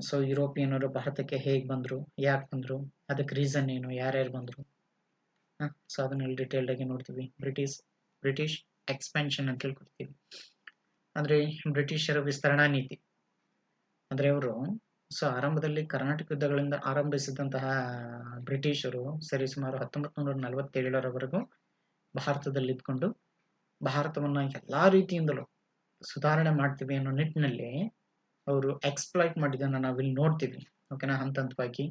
ಸೊ ಯುರೋಪಿಯನ್ನರು ಭಾರತಕ್ಕೆ ಹೇಗೆ ಬಂದ್ರು, ಯಾಕೆ ಬಂದ್ರು, ಅದಕ್ಕೆ ರೀಸನ್ ಏನು, ಯಾರ್ಯಾರು ಬಂದ್ರು, ಸೊ ಅದನ್ನೆಲ್ಲ ಡಿಟೇಲ್ಡ್ ಆಗಿ ನೋಡ್ತೀವಿ. ಬ್ರಿಟಿಷ್ ಎಕ್ಸ್ಪೆನ್ಷನ್ ಅಂತ ಹೇಳ್ಕೊಡ್ತೀವಿ. ಅಂದ್ರೆ ಬ್ರಿಟಿಷರ ವಿಸ್ತರಣಾ ನೀತಿ. ಅಂದ್ರೆ ಅವರು ಸೊ ಆರಂಭದಲ್ಲಿ ಕರ್ನಾಟಕ ಯುದ್ಧಗಳಿಂದ ಆರಂಭಿಸಿದಂತಹ ಬ್ರಿಟಿಷರು ಸರಿಸುಮಾರು 1947ರವರೆಗೂ ಭಾರತದಲ್ಲಿ ಇದ್ಕೊಂಡು ಭಾರತವನ್ನ ಎಲ್ಲಾ ರೀತಿಯಿಂದಲೂ ಸುಧಾರಣೆ ಮಾಡ್ತೀವಿ ಅನ್ನೋ ನಿಟ್ಟಿನಲ್ಲಿ ಅವರು ಎಕ್ಸ್ಪ್ಲಾಯ್ಟ್ ಮಾಡಿದ್ದನ್ನು ನಾವಿಲ್ಲಿ ನೋಡ್ತೀವಿ. ಓಕೆನಾ, ಹಂತ ಹಂತವಾಗಿ.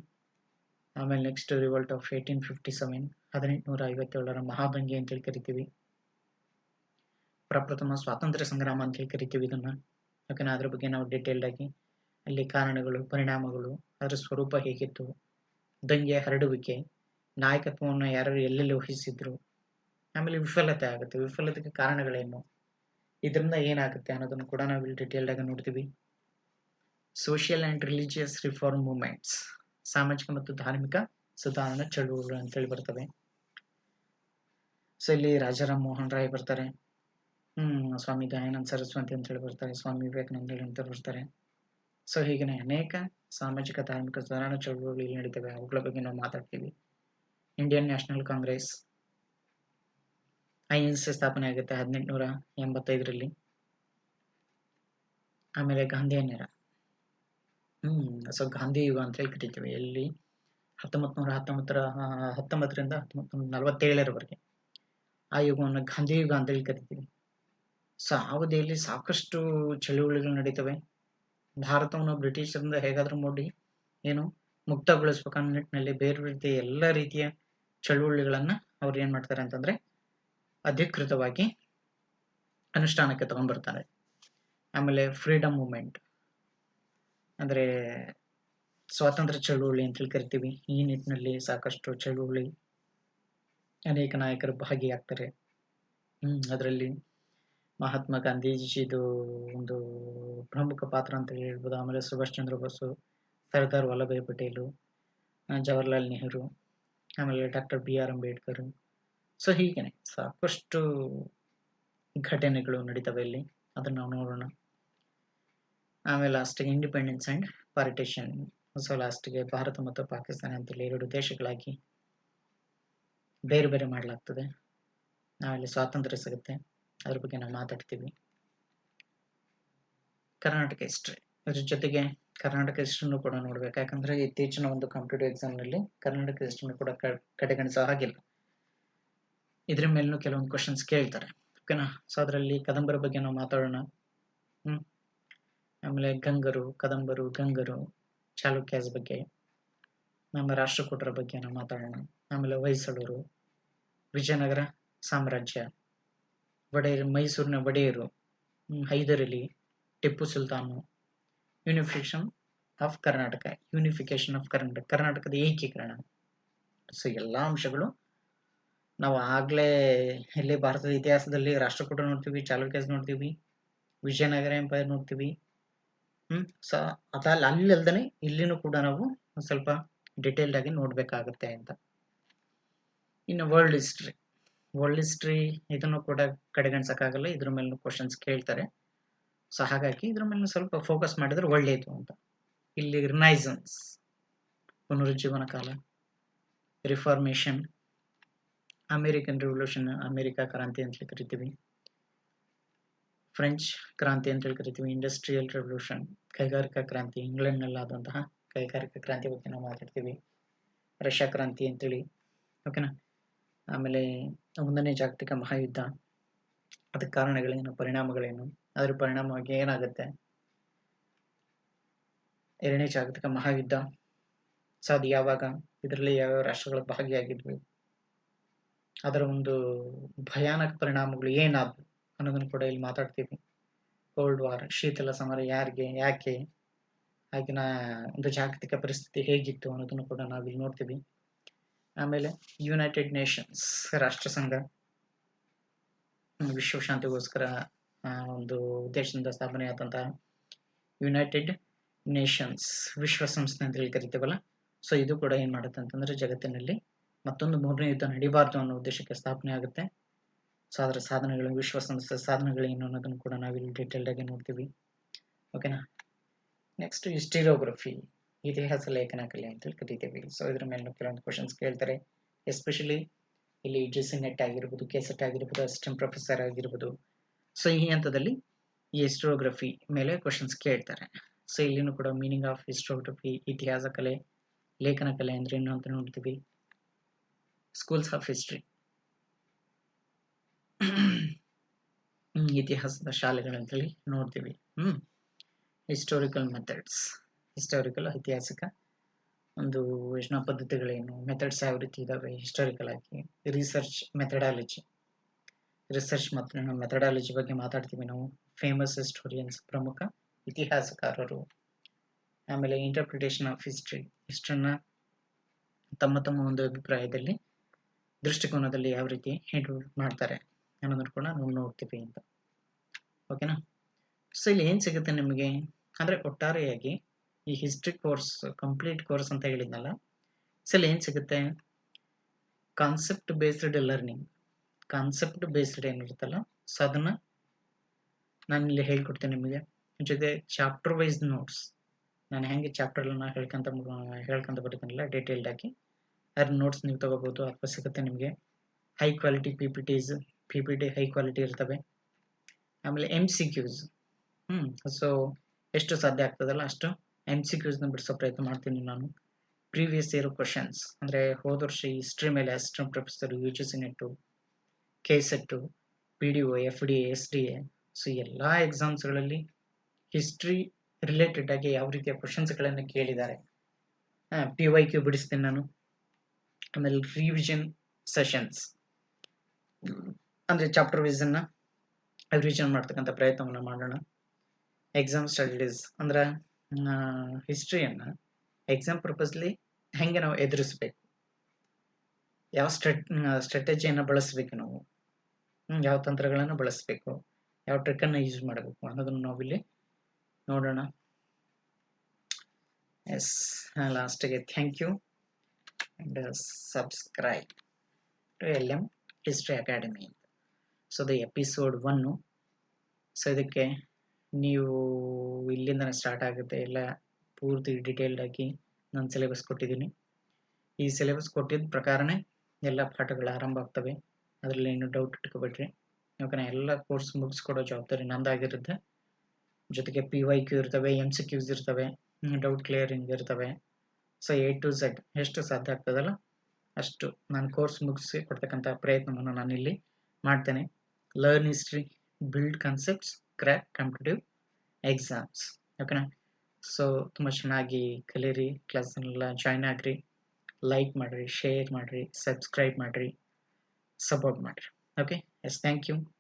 ಆಮೇಲೆ ನೆಕ್ಸ್ಟ್ ರಿವೋಲ್ಟ್ ಆಫ್ 1857, 1857ರ ಮಹಾದಂಗೆ ಅಂತೇಳಿ ಕರಿತೀವಿ. ಪ್ರಪ್ರಥಮ ಸ್ವಾತಂತ್ರ್ಯ ಸಂಗ್ರಾಮ ಅಂತ ಹೇಳಿ ಕರಿತೀವಿ ಇದನ್ನ. ಓಕೆನಾ, ಅದ್ರ ಬಗ್ಗೆ ನಾವು ಡಿಟೇಲ್ಡ್ ಆಗಿ ಅಲ್ಲಿ ಕಾರಣಗಳು, ಪರಿಣಾಮಗಳು, ಅದರ ಸ್ವರೂಪ ಹೇಗಿತ್ತು, ದಂಗೆ ಹರಡುವಿಕೆ, ನಾಯಕತ್ವವನ್ನು ಯಾರು ಎಲ್ಲೆಲ್ಲಿ ವಹಿಸಿದ್ರು, ಆಮೇಲೆ ವಿಫಲತೆ ಆಗುತ್ತೆ, ವಿಫಲತೆಗೆ ಕಾರಣಗಳೇನು, ಇದರಿಂದ ಏನಾಗುತ್ತೆ ಅನ್ನೋದನ್ನು ಕೂಡ ನಾವು ಇಲ್ಲಿ ಡಿಟೇಲ್ಡ್ ಆಗಿ ನೋಡ್ತೀವಿ. Social and religious reform movements, ಸಾಮಾಜಿಕ ಮತ್ತು ಧಾರ್ಮಿಕ ಸುಧಾರಣಾ ಚಳುವಳಿಗಳು ಅಂತೇಳಿ ಬರ್ತವೆ. ಸೊ ಇಲ್ಲಿ ರಾಜಾರಾಮ್ ಮೋಹನ್ ರಾಯ್ ಬರ್ತಾರೆ, ಸ್ವಾಮಿ ದಯಾನಂದ ಸರಸ್ವತಿ ಅಂತ ಹೇಳಿ ಬರ್ತಾರೆ, ಸ್ವಾಮಿ ವಿವೇಕಾನಂದ ಅಂತ ಬರ್ತಾರೆ. ಸೊ ಹೀಗೆ ಅನೇಕ ಸಾಮಾಜಿಕ ಧಾರ್ಮಿಕ ಸುಧಾರಣಾ ಚಳುವಳಿಗಳು ಇಲ್ಲಿ ನಡೀತವೆ, ಅವುಗಳ ಬಗ್ಗೆ ನಾವು ಮಾತಾಡ್ತೀವಿ. ಇಂಡಿಯನ್ ನ್ಯಾಷನಲ್ ಕಾಂಗ್ರೆಸ್, INC ಸ್ಥಾಪನೆ ಆಗುತ್ತೆ 1885ರಲ್ಲಿ. ಆಮೇಲೆ ಗಾಂಧಿಯನ್ನರ ಸೊ ಗಾಂಧಿ ಯುಗ ಅಂತ ಹೇಳಿ ಕರಿತೀವಿ. ಎಲ್ಲಿ 1919ರಿಂದ 1947ರವರೆಗೆ ಆ ಯುಗವನ್ನು ಗಾಂಧಿ ಯುಗ ಅಂತ ಹೇಳಿ ಕರಿತೀವಿ. ಸೊ ಆ ಅವಧಿಯಲ್ಲಿ ಸಾಕಷ್ಟು ಚಳುವಳಿಗಳು ನಡೀತವೆ. ಭಾರತವನ್ನು ಬ್ರಿಟಿಷರಿಂದ ಹೇಗಾದ್ರೂ ಮಾಡಿ ಏನು ಮುಕ್ತಗೊಳಿಸ್ಬೇಕನ್ನೋ ನಿಟ್ಟಿನಲ್ಲಿ ಬೇರೆ ರೀತಿಯ ಎಲ್ಲ ರೀತಿಯ ಚಳುವಳಿಗಳನ್ನ ಅವ್ರು ಏನ್ ಮಾಡ್ತಾರೆ ಅಂತಂದ್ರೆ ಅಧಿಕೃತವಾಗಿ ಅನುಷ್ಠಾನಕ್ಕೆ ತಗೊಂಡ್ಬರ್ತಾರೆ. ಆಮೇಲೆ ಫ್ರೀಡಮ್ ಮೂವ್ಮೆಂಟ್ ಅಂದ್ರೆ ಸ್ವಾತಂತ್ರ್ಯ ಚಳುವಳಿ ಅಂತ ಹೇಳಿ ಕರಿತೀವಿ. ಈ ನಿಟ್ಟಿನಲ್ಲಿ ಸಾಕಷ್ಟು ಚಳುವಳಿ, ಅನೇಕ ನಾಯಕರು ಭಾಗಿಯಾಗ್ತಾರೆ. ಅದರಲ್ಲಿ ಮಹಾತ್ಮ ಗಾಂಧೀಜಿದು ಒಂದು ಪ್ರಮುಖ ಪಾತ್ರ ಅಂತ ಹೇಳ್ಬೋದು. ಆಮೇಲೆ ಸುಭಾಷ್ ಚಂದ್ರ ಬೋಸ್, ಸರ್ದಾರ್ ವಲ್ಲಭಾಯ್ ಪಟೇಲು, ಜವಾಹರ್ಲಾಲ್ ನೆಹರು, ಆಮೇಲೆ ಡಾಕ್ಟರ್ BR ಅಂಬೇಡ್ಕರ್. ಸೊ ಹೀಗೇನೆ ಸಾಕಷ್ಟು ಘಟನೆಗಳು ನಡೀತವೆ ಇಲ್ಲಿ, ಅದನ್ನ ನಾವು ನೋಡೋಣ. ಆಮೇಲೆ ಲಾಸ್ಟ್ಗೆ ಇಂಡಿಪೆಂಡೆನ್ಸ್ ಅಂಡ್ ಪಾರ್ಟಿಷನ್. ಸೊ ಲಾಸ್ಟ್ಗೆ ಭಾರತ ಮತ್ತು ಪಾಕಿಸ್ತಾನ ಅಂತೇಳಿ ಎರಡು ದೇಶಗಳಾಗಿ ಬೇರೆ ಬೇರೆ ಮಾಡಲಾಗ್ತದೆ. ಆಮೇಲೆ ಸ್ವಾತಂತ್ರ್ಯ ಸಿಗುತ್ತೆ, ಅದ್ರ ಬಗ್ಗೆ ನಾವು ಮಾತಾಡ್ತೀವಿ. ಕರ್ನಾಟಕ ಹಿಸ್ಟ್ರಿ, ಅದ್ರ ಜೊತೆಗೆ ಕರ್ನಾಟಕ ಹಿಸ್ಟ್ರಿನೂ ಕೂಡ ನೋಡ್ಬೇಕು. ಯಾಕಂದ್ರೆ ಇತ್ತೀಚಿನ ಒಂದು ಕಾಂಪಿಟೇಟಿವ್ ಎಕ್ಸಾಮ್ ನಲ್ಲಿ ಕರ್ನಾಟಕ ಹಿಸ್ಟ್ರಿನೂ ಕೂಡ ಕಡೆಗಣಿಸೋ ಹಾಗಿಲ್ಲ. ಇದ್ರ ಮೇಲೂ ಕೆಲವೊಂದು ಕ್ವಶನ್ಸ್ ಕೇಳ್ತಾರೆ. ಓಕೆನಾ, ಸೊ ಅದರಲ್ಲಿ ಕದಂಬರ ಬಗ್ಗೆ ನಾವು ಮಾತಾಡೋಣ. ಆಮೇಲೆ ಗಂಗರು, ಕದಂಬರು, ಗಂಗರು, ಚಾಲುಕ್ಯಾಸ್ ಬಗ್ಗೆ, ನಮ್ಮ ರಾಷ್ಟ್ರಕೂಟರ ಬಗ್ಗೆ ನಾವು ಮಾತಾಡೋಣ. ಆಮೇಲೆ ಹೊಯ್ಸಳರು, ವಿಜಯನಗರ ಸಾಮ್ರಾಜ್ಯ, ಮೈಸೂರಿನ ಒಡೆಯರು, ಹೈದರಲಿ, ಟಿಪ್ಪು ಸುಲ್ತಾನು, ಯೂನಿಫಿಕೇಶನ್ ಆಫ್ ಕರ್ನಾಟಕ, ಕರ್ನಾಟಕದ ಏಕೀಕರಣ. ಸೊ ಎಲ್ಲ ಅಂಶಗಳು ನಾವು ಆಗ್ಲೇ ಇಲ್ಲಿ ಭಾರತದ ಇತಿಹಾಸದಲ್ಲಿ ರಾಷ್ಟ್ರಕೂಟ ನೋಡ್ತೀವಿ, ಚಾಲುಕ್ಯಸ್ ನೋಡ್ತೀವಿ, ವಿಜಯನಗರ ಎಂಪೈರ್ ನೋಡ್ತೀವಿ. ಸೊ ಅಲ್ಲಿ ಅಲ್ದೇ ಇಲ್ಲಿನೂ ಕೂಡ ನಾವು ಸ್ವಲ್ಪ ಡಿಟೇಲ್ಡ್ ಆಗಿ ನೋಡ್ಬೇಕಾಗುತ್ತೆ ಅಂತ. ಇನ್ನು ವರ್ಲ್ಡ್ ಹಿಸ್ಟ್ರಿ ಇದನ್ನು ಕೂಡ ಕಡೆಗಣಿಸಕ್ಕಾಗಲ್ಲ, ಇದ್ರ ಮೇಲೂ ಕ್ವಶನ್ಸ್ ಕೇಳ್ತಾರೆ. ಸೊ ಹಾಗಾಗಿ ಇದ್ರ ಮೇಲೆ ಸ್ವಲ್ಪ ಫೋಕಸ್ ಮಾಡಿದ್ರೆ ಒಳ್ಳೆಯದು ಅಂತ. ಇಲ್ಲಿ ರಿನೈಸನ್ಸ್, ಪುನರುಜ್ಜೀವನ ಕಾಲ, ರಿಫಾರ್ಮೇಷನ್, ಅಮೇರಿಕನ್ ರಿವಲ್ಯೂಷನ್, ಅಮೇರಿಕಾ ಕ್ರಾಂತಿ ಅಂತ ಕರಿತೀವಿ, ಫ್ರೆಂಚ್ ಕ್ರಾಂತಿ ಅಂತ ಕರಿತೀವಿ, ಇಂಡಸ್ಟ್ರಿಯಲ್ ರೆವಲ್ಯೂಷನ್, ಕೈಗಾರಿಕಾ ಕ್ರಾಂತಿ, ಇಂಗ್ಲೆಂಡ್ನಲ್ಲಾದಂತಹ ಕೈಗಾರಿಕಾ ಕ್ರಾಂತಿ ಬಗ್ಗೆ ನಾವು ಮಾತಾಡ್ತೀವಿ, ರಷ್ಯಾ ಕ್ರಾಂತಿ ಅಂತೇಳಿ, ಓಕೆನಾ. ಆಮೇಲೆ 1ನೇ ಜಾಗತಿಕ ಮಹಾಯುದ್ಧ, ಅದಕ್ಕೆ ಕಾರಣಗಳೇನು, ಪರಿಣಾಮಗಳೇನು, ಅದರ ಪರಿಣಾಮವಾಗಿ ಏನಾಗುತ್ತೆ, 2ನೇ ಜಾಗತಿಕ ಮಹಾಯುದ್ಧ, ಸೊ ಅದು ಯಾವಾಗ, ಇದರಲ್ಲಿ ಯಾವ್ಯಾವ ರಾಷ್ಟ್ರಗಳು ಭಾಗಿಯಾಗಿದ್ವಿ, ಅದರ ಒಂದು ಭಯಾನಕ ಪರಿಣಾಮಗಳು ಏನಾದವು ಅನ್ನೋದನ್ನು ಕೂಡ ಇಲ್ಲಿ ಮಾತಾಡ್ತೀವಿ. ಕೋಲ್ಡ್ ವಾರ್, ಶೀತಲ ಸಮರ ಯಾರಿಗೆ, ಯಾಕೆ, ಆಗಿನ ಒಂದು ಜಾಗತಿಕ ಪರಿಸ್ಥಿತಿ ಹೇಗಿತ್ತು ಅನ್ನೋದನ್ನು ಕೂಡ ನಾವಿಲ್ಲಿ ನೋಡ್ತೀವಿ. ಆಮೇಲೆ ಯುನೈಟೆಡ್ ನೇಷನ್ಸ್, ರಾಷ್ಟ್ರಸಂಘ, ವಿಶ್ವಶಾಂತಿಗೋಸ್ಕರ ಒಂದು ಉದ್ದೇಶದಿಂದ ಸ್ಥಾಪನೆ ಆದಂತಹ ಯುನೈಟೆಡ್ ನೇಷನ್ಸ್ ವಿಶ್ವಸಂಸ್ಥೆ ಅಂತ ಹೇಳಿ ಕರಿತೀವಲ್ಲ. ಸೊ ಇದು ಕೂಡ ಏನ್ ಮಾಡುತ್ತೆ ಅಂತಂದ್ರೆ ಜಗತ್ತಿನಲ್ಲಿ ಮತ್ತೊಂದು 3ನೇ ಯುದ್ಧ ನಡಿಬಾರ್ದು ಅನ್ನೋ ಉದ್ದೇಶಕ್ಕೆ ಸ್ಥಾಪನೆ ಆಗುತ್ತೆ. ಸೊ ಅದರ ಸಾಧನೆಗಳು, ವಿಶ್ವಸಂಸ್ಥೆ ಸಾಧನೆಗಳೇನು ಅನ್ನೋದನ್ನು ಕೂಡ ನಾವಿಲ್ಲಿ ಡೀಟೇಲ್ಡ್ ಆಗಿ ನೋಡ್ತೀವಿ, ಓಕೆನಾ. ನೆಕ್ಸ್ಟ್ ಹಿಸ್ಟರಿಯೋಗ್ರಫಿ, ಇತಿಹಾಸ ಲೇಖನ ಕಲೆ ಅಂತೇಳಿ ಕರಿತೀವಿ. ಸೊ ಇದ್ರ ಮೇಲೆ ಕೆಲವೊಂದು ಕ್ವಶನ್ಸ್ ಕೇಳ್ತಾರೆ, ಎಸ್ಪೆಷಲಿ ಇಲ್ಲಿ ಜಿಸಿನೆಟ್ ಆಗಿರ್ಬೋದು, ಕೆಸೆಟ್ ಆಗಿರ್ಬೋದು, ಅಸಿಸ್ಟೆಂಟ್ ಪ್ರೊಫೆಸರ್ ಆಗಿರ್ಬೋದು. ಸೊ ಈ ಹಂತದಲ್ಲಿ ಈ ಹಿಸ್ಟರಿಯೋಗ್ರಫಿ ಮೇಲೆ ಕ್ವಶನ್ಸ್ ಕೇಳ್ತಾರೆ. ಸೊ ಇಲ್ಲಿನೂ ಕೂಡ ಮೀನಿಂಗ್ ಆಫ್ ಹಿಸ್ಟರಿಯೋಗ್ರಫಿ, ಇತಿಹಾಸ ಕಲೆ, ಲೇಖನ ಕಲೆ ಅಂದ್ರೆ ಏನು ಅಂತ ನೋಡ್ತೀವಿ. ಸ್ಕೂಲ್ಸ್ ಆಫ್ ಹಿಸ್ಟ್ರಿ, ಇತಿಹಾಸದ ಶಾಲೆಗಳಂತೇಳಿ ನೋಡ್ತೀವಿ. ಹಿಸ್ಟೋರಿಕಲ್ ಮೆಥಡ್ಸ್, ಐತಿಹಾಸಿಕ ಒಂದು ಯೋಜನಾ ಪದ್ಧತಿಗಳೇನು, ಮೆಥಡ್ಸ್ ಯಾವ ರೀತಿ ಇದಾವೆ ಹಿಸ್ಟಾರಿಕಲ್ ಆಗಿ, ರಿಸರ್ಚ್ ಮೆಥಡಾಲಜಿ ಮತ್ತು ಮೆಥಡಾಲಜಿ ಬಗ್ಗೆ ಮಾತಾಡ್ತೀವಿ ನಾವು. ಫೇಮಸ್ ಹಿಸ್ಟೋರಿಯನ್ಸ್, ಪ್ರಮುಖ ಇತಿಹಾಸಕಾರರು. ಆಮೇಲೆ ಇಂಟರ್ಪ್ರಿಟೇಷನ್ ಆಫ್ ಹಿಸ್ಟ್ರಿನ ತಮ್ಮ ಒಂದು ಅಭಿಪ್ರಾಯದಲ್ಲಿ, ದೃಷ್ಟಿಕೋನದಲ್ಲಿ ಯಾವ ರೀತಿ ಮಾಡ್ತಾರೆ ಅನ್ನೋದನ್ನು ಕೂಡ ನಾವು ನೋಡ್ತೀವಿ ಅಂತ, ಓಕೆನಾ. ಸೊ ಇಲ್ಲಿ ಏನ್ ಸಿಗುತ್ತೆ ನಿಮಗೆ ಅಂದ್ರೆ ಒಟ್ಟಾರೆಯಾಗಿ ಈ ಹಿಸ್ಟ್ರಿ ಕೋರ್ಸ್ ಕಂಪ್ಲೀಟ್ ಕೋರ್ಸ್ ಅಂತ ಹೇಳಿದ್ನಲ್ಲ, ಸೊ ಇಲ್ಲಿ ಏನ್ ಸಿಗುತ್ತೆ, concept based learning, concept based ಏನಿರುತ್ತಲ್ಲ, ಸೊ ಅದನ್ನ ನಾನು ಇಲ್ಲಿ ಹೇಳ್ಕೊಡ್ತೇನೆ ನಿಮಗೆ. ಜೊತೆ ಚಾಪ್ಟರ್ ವೈಸ್ ನೋಟ್ಸ್, ನಾನು ಹೆಂಗೆ ಚಾಪ್ಟರ್ ಹೇಳ್ಕೊಂತ ಬರ್ತೀನಲ್ಲ ಡೀಟೇಲ್ಡ್ ಆಗಿ, ಅದ್ರ ನೋಟ್ಸ್ ನೀವು ತಗೋಬಹುದು, ಅಥವಾ ಸಿಗುತ್ತೆ ನಿಮಗೆ. High quality PPT high quality ಇರ್ತವೆ. ಆಮೇಲೆ MCQs, ಸೊ ಎಷ್ಟು ಸಾಧ್ಯ ಆಗ್ತದಲ್ಲ ಅಷ್ಟು MCQsನ ಬಿಡಿಸೋ ಪ್ರಯತ್ನ ಮಾಡ್ತೀನಿ ನಾನು. ಪ್ರೀವಿಯಸ್ ಇಯರ್ ಕ್ವಶನ್ಸ್ ಅಂದ್ರೆ ಹೋದ ವರ್ಷ ಹಿಸ್ಟ್ರಿ ಮೇಲೆ ಅಸಿಸ್ಟೆಂಟ್ ಪ್ರೊಫೆಸರ್, UGC ನೆಟ್ಟು, KSET, PDO, FDA, SDA, so ಎಲ್ಲ ಎಕ್ಸಾಮ್ಸ್ಗಳಲ್ಲಿ ಹಿಸ್ಟ್ರಿ ರಿಲೇಟೆಡ್ ಆಗಿ ಯಾವ ರೀತಿಯ ಕ್ವಶನ್ಸ್ಗಳನ್ನು ಕೇಳಿದ್ದಾರೆ. PYQ ಬಿಡಿಸ್ತೀನಿ ನಾನು. ಆಮೇಲೆ ರಿವಿಷನ್ ಸೆಷನ್ಸ್ ಅಂದ್ರೆ ಚಾಪ್ಟರ್ ವೈಸ್ ಅನ್ನ ರಿವಿಷನ್ ಮಾಡ್ತಕ್ಕಂಥ ಪ್ರಯತ್ನವನ್ನು ಮಾಡೋಣ. ಎಕ್ಸಾಮ್ ಸ್ಟಡೀಸ್ ಅಂದ್ರೆ ಹಿಸ್ಟ್ರಿಯನ್ನ ಎಕ್ಸಾಮ್ ಪರ್ಪಸ್ಲಿ ಹೆಂಗೆ ನಾವು ಎದುರಿಸ್ಬೇಕು, ಯಾವ ಸ್ಟ್ರಾಟಜಿಯನ್ನು ಬಳಸಬೇಕು ನಾವು, ಯಾವ ತಂತ್ರಗಳನ್ನು ಬಳಸಬೇಕು, ಯಾವ ಟ್ರಿಕ್ಕನ್ನು ಯೂಸ್ ಮಾಡಬೇಕು ಅನ್ನೋದನ್ನು ನಾವಿಲ್ಲಿ ನೋಡೋಣ. ಎಸ್, ಲಾಸ್ಟ್ಗೆ thank you and subscribe to LM history academy ಅಂತ. ಸೊ ಅದು ಎಪಿಸೋಡ್ 1. ಸೊ ಇದಕ್ಕೆ ನೀವು ಇಲ್ಲಿಂದನೇ ಸ್ಟಾರ್ಟ್ ಆಗುತ್ತೆ, ಎಲ್ಲ ಪೂರ್ತಿ ಡೀಟೇಲ್ಡ್ ಆಗಿ ನಾನು ಸಿಲೆಬಸ್ ಕೊಟ್ಟಿದ್ದೀನಿ. ಈ ಸಿಲೆಬಸ್ ಕೊಟ್ಟಿದ್ದ ಪ್ರಕಾರನೇ ಎಲ್ಲ ಪಾಠಗಳು ಆರಂಭ ಆಗ್ತವೆ, ಅದರಲ್ಲಿ ಏನು ಡೌಟ್ ಇಟ್ಕೊಬೇಡ್ರಿ, ಓಕೆನಾ. ಎಲ್ಲ ಕೋರ್ಸ್ ಮುಗಿಸ್ಕೊಡೋ ಜವಾಬ್ದಾರಿ ನಂದಾಗಿರುತ್ತೆ. ಜೊತೆಗೆ PYQ ಇರ್ತವೆ, MCQs ಇರ್ತವೆ, ಡೌಟ್ ಕ್ಲಿಯರಿಂಗ್ ಇರ್ತವೆ. ಸೊ A to Z ಎಷ್ಟು ಸಾಧ್ಯ ಆಗ್ತದಲ್ಲ ಅಷ್ಟು ನಾನು ಕೋರ್ಸ್ ಮುಗಿಸಿ ಕೊಡ್ತಕ್ಕಂಥ ಪ್ರಯತ್ನವನ್ನು ನಾನು ಇಲ್ಲಿ ಮಾಡ್ತೇನೆ. Learn history, build concepts, crack competitive exams, ಓಕೆನಾ. ಸೊ ತುಂಬ ಚೆನ್ನಾಗಿ ಕಲೀರಿ, ಕ್ಲಾಸನ್ನೆಲ್ಲ ಜಾಯ್ನ್ ಆಗಿರಿ, ಲೈಕ್ ಮಾಡಿರಿ, ಶೇರ್ ಮಾಡಿರಿ, ಸಬ್ಸ್ಕ್ರೈಬ್ ಮಾಡಿರಿ, ಸಪೋರ್ಟ್ ಮಾಡಿರಿ. Okay, yes, thank you.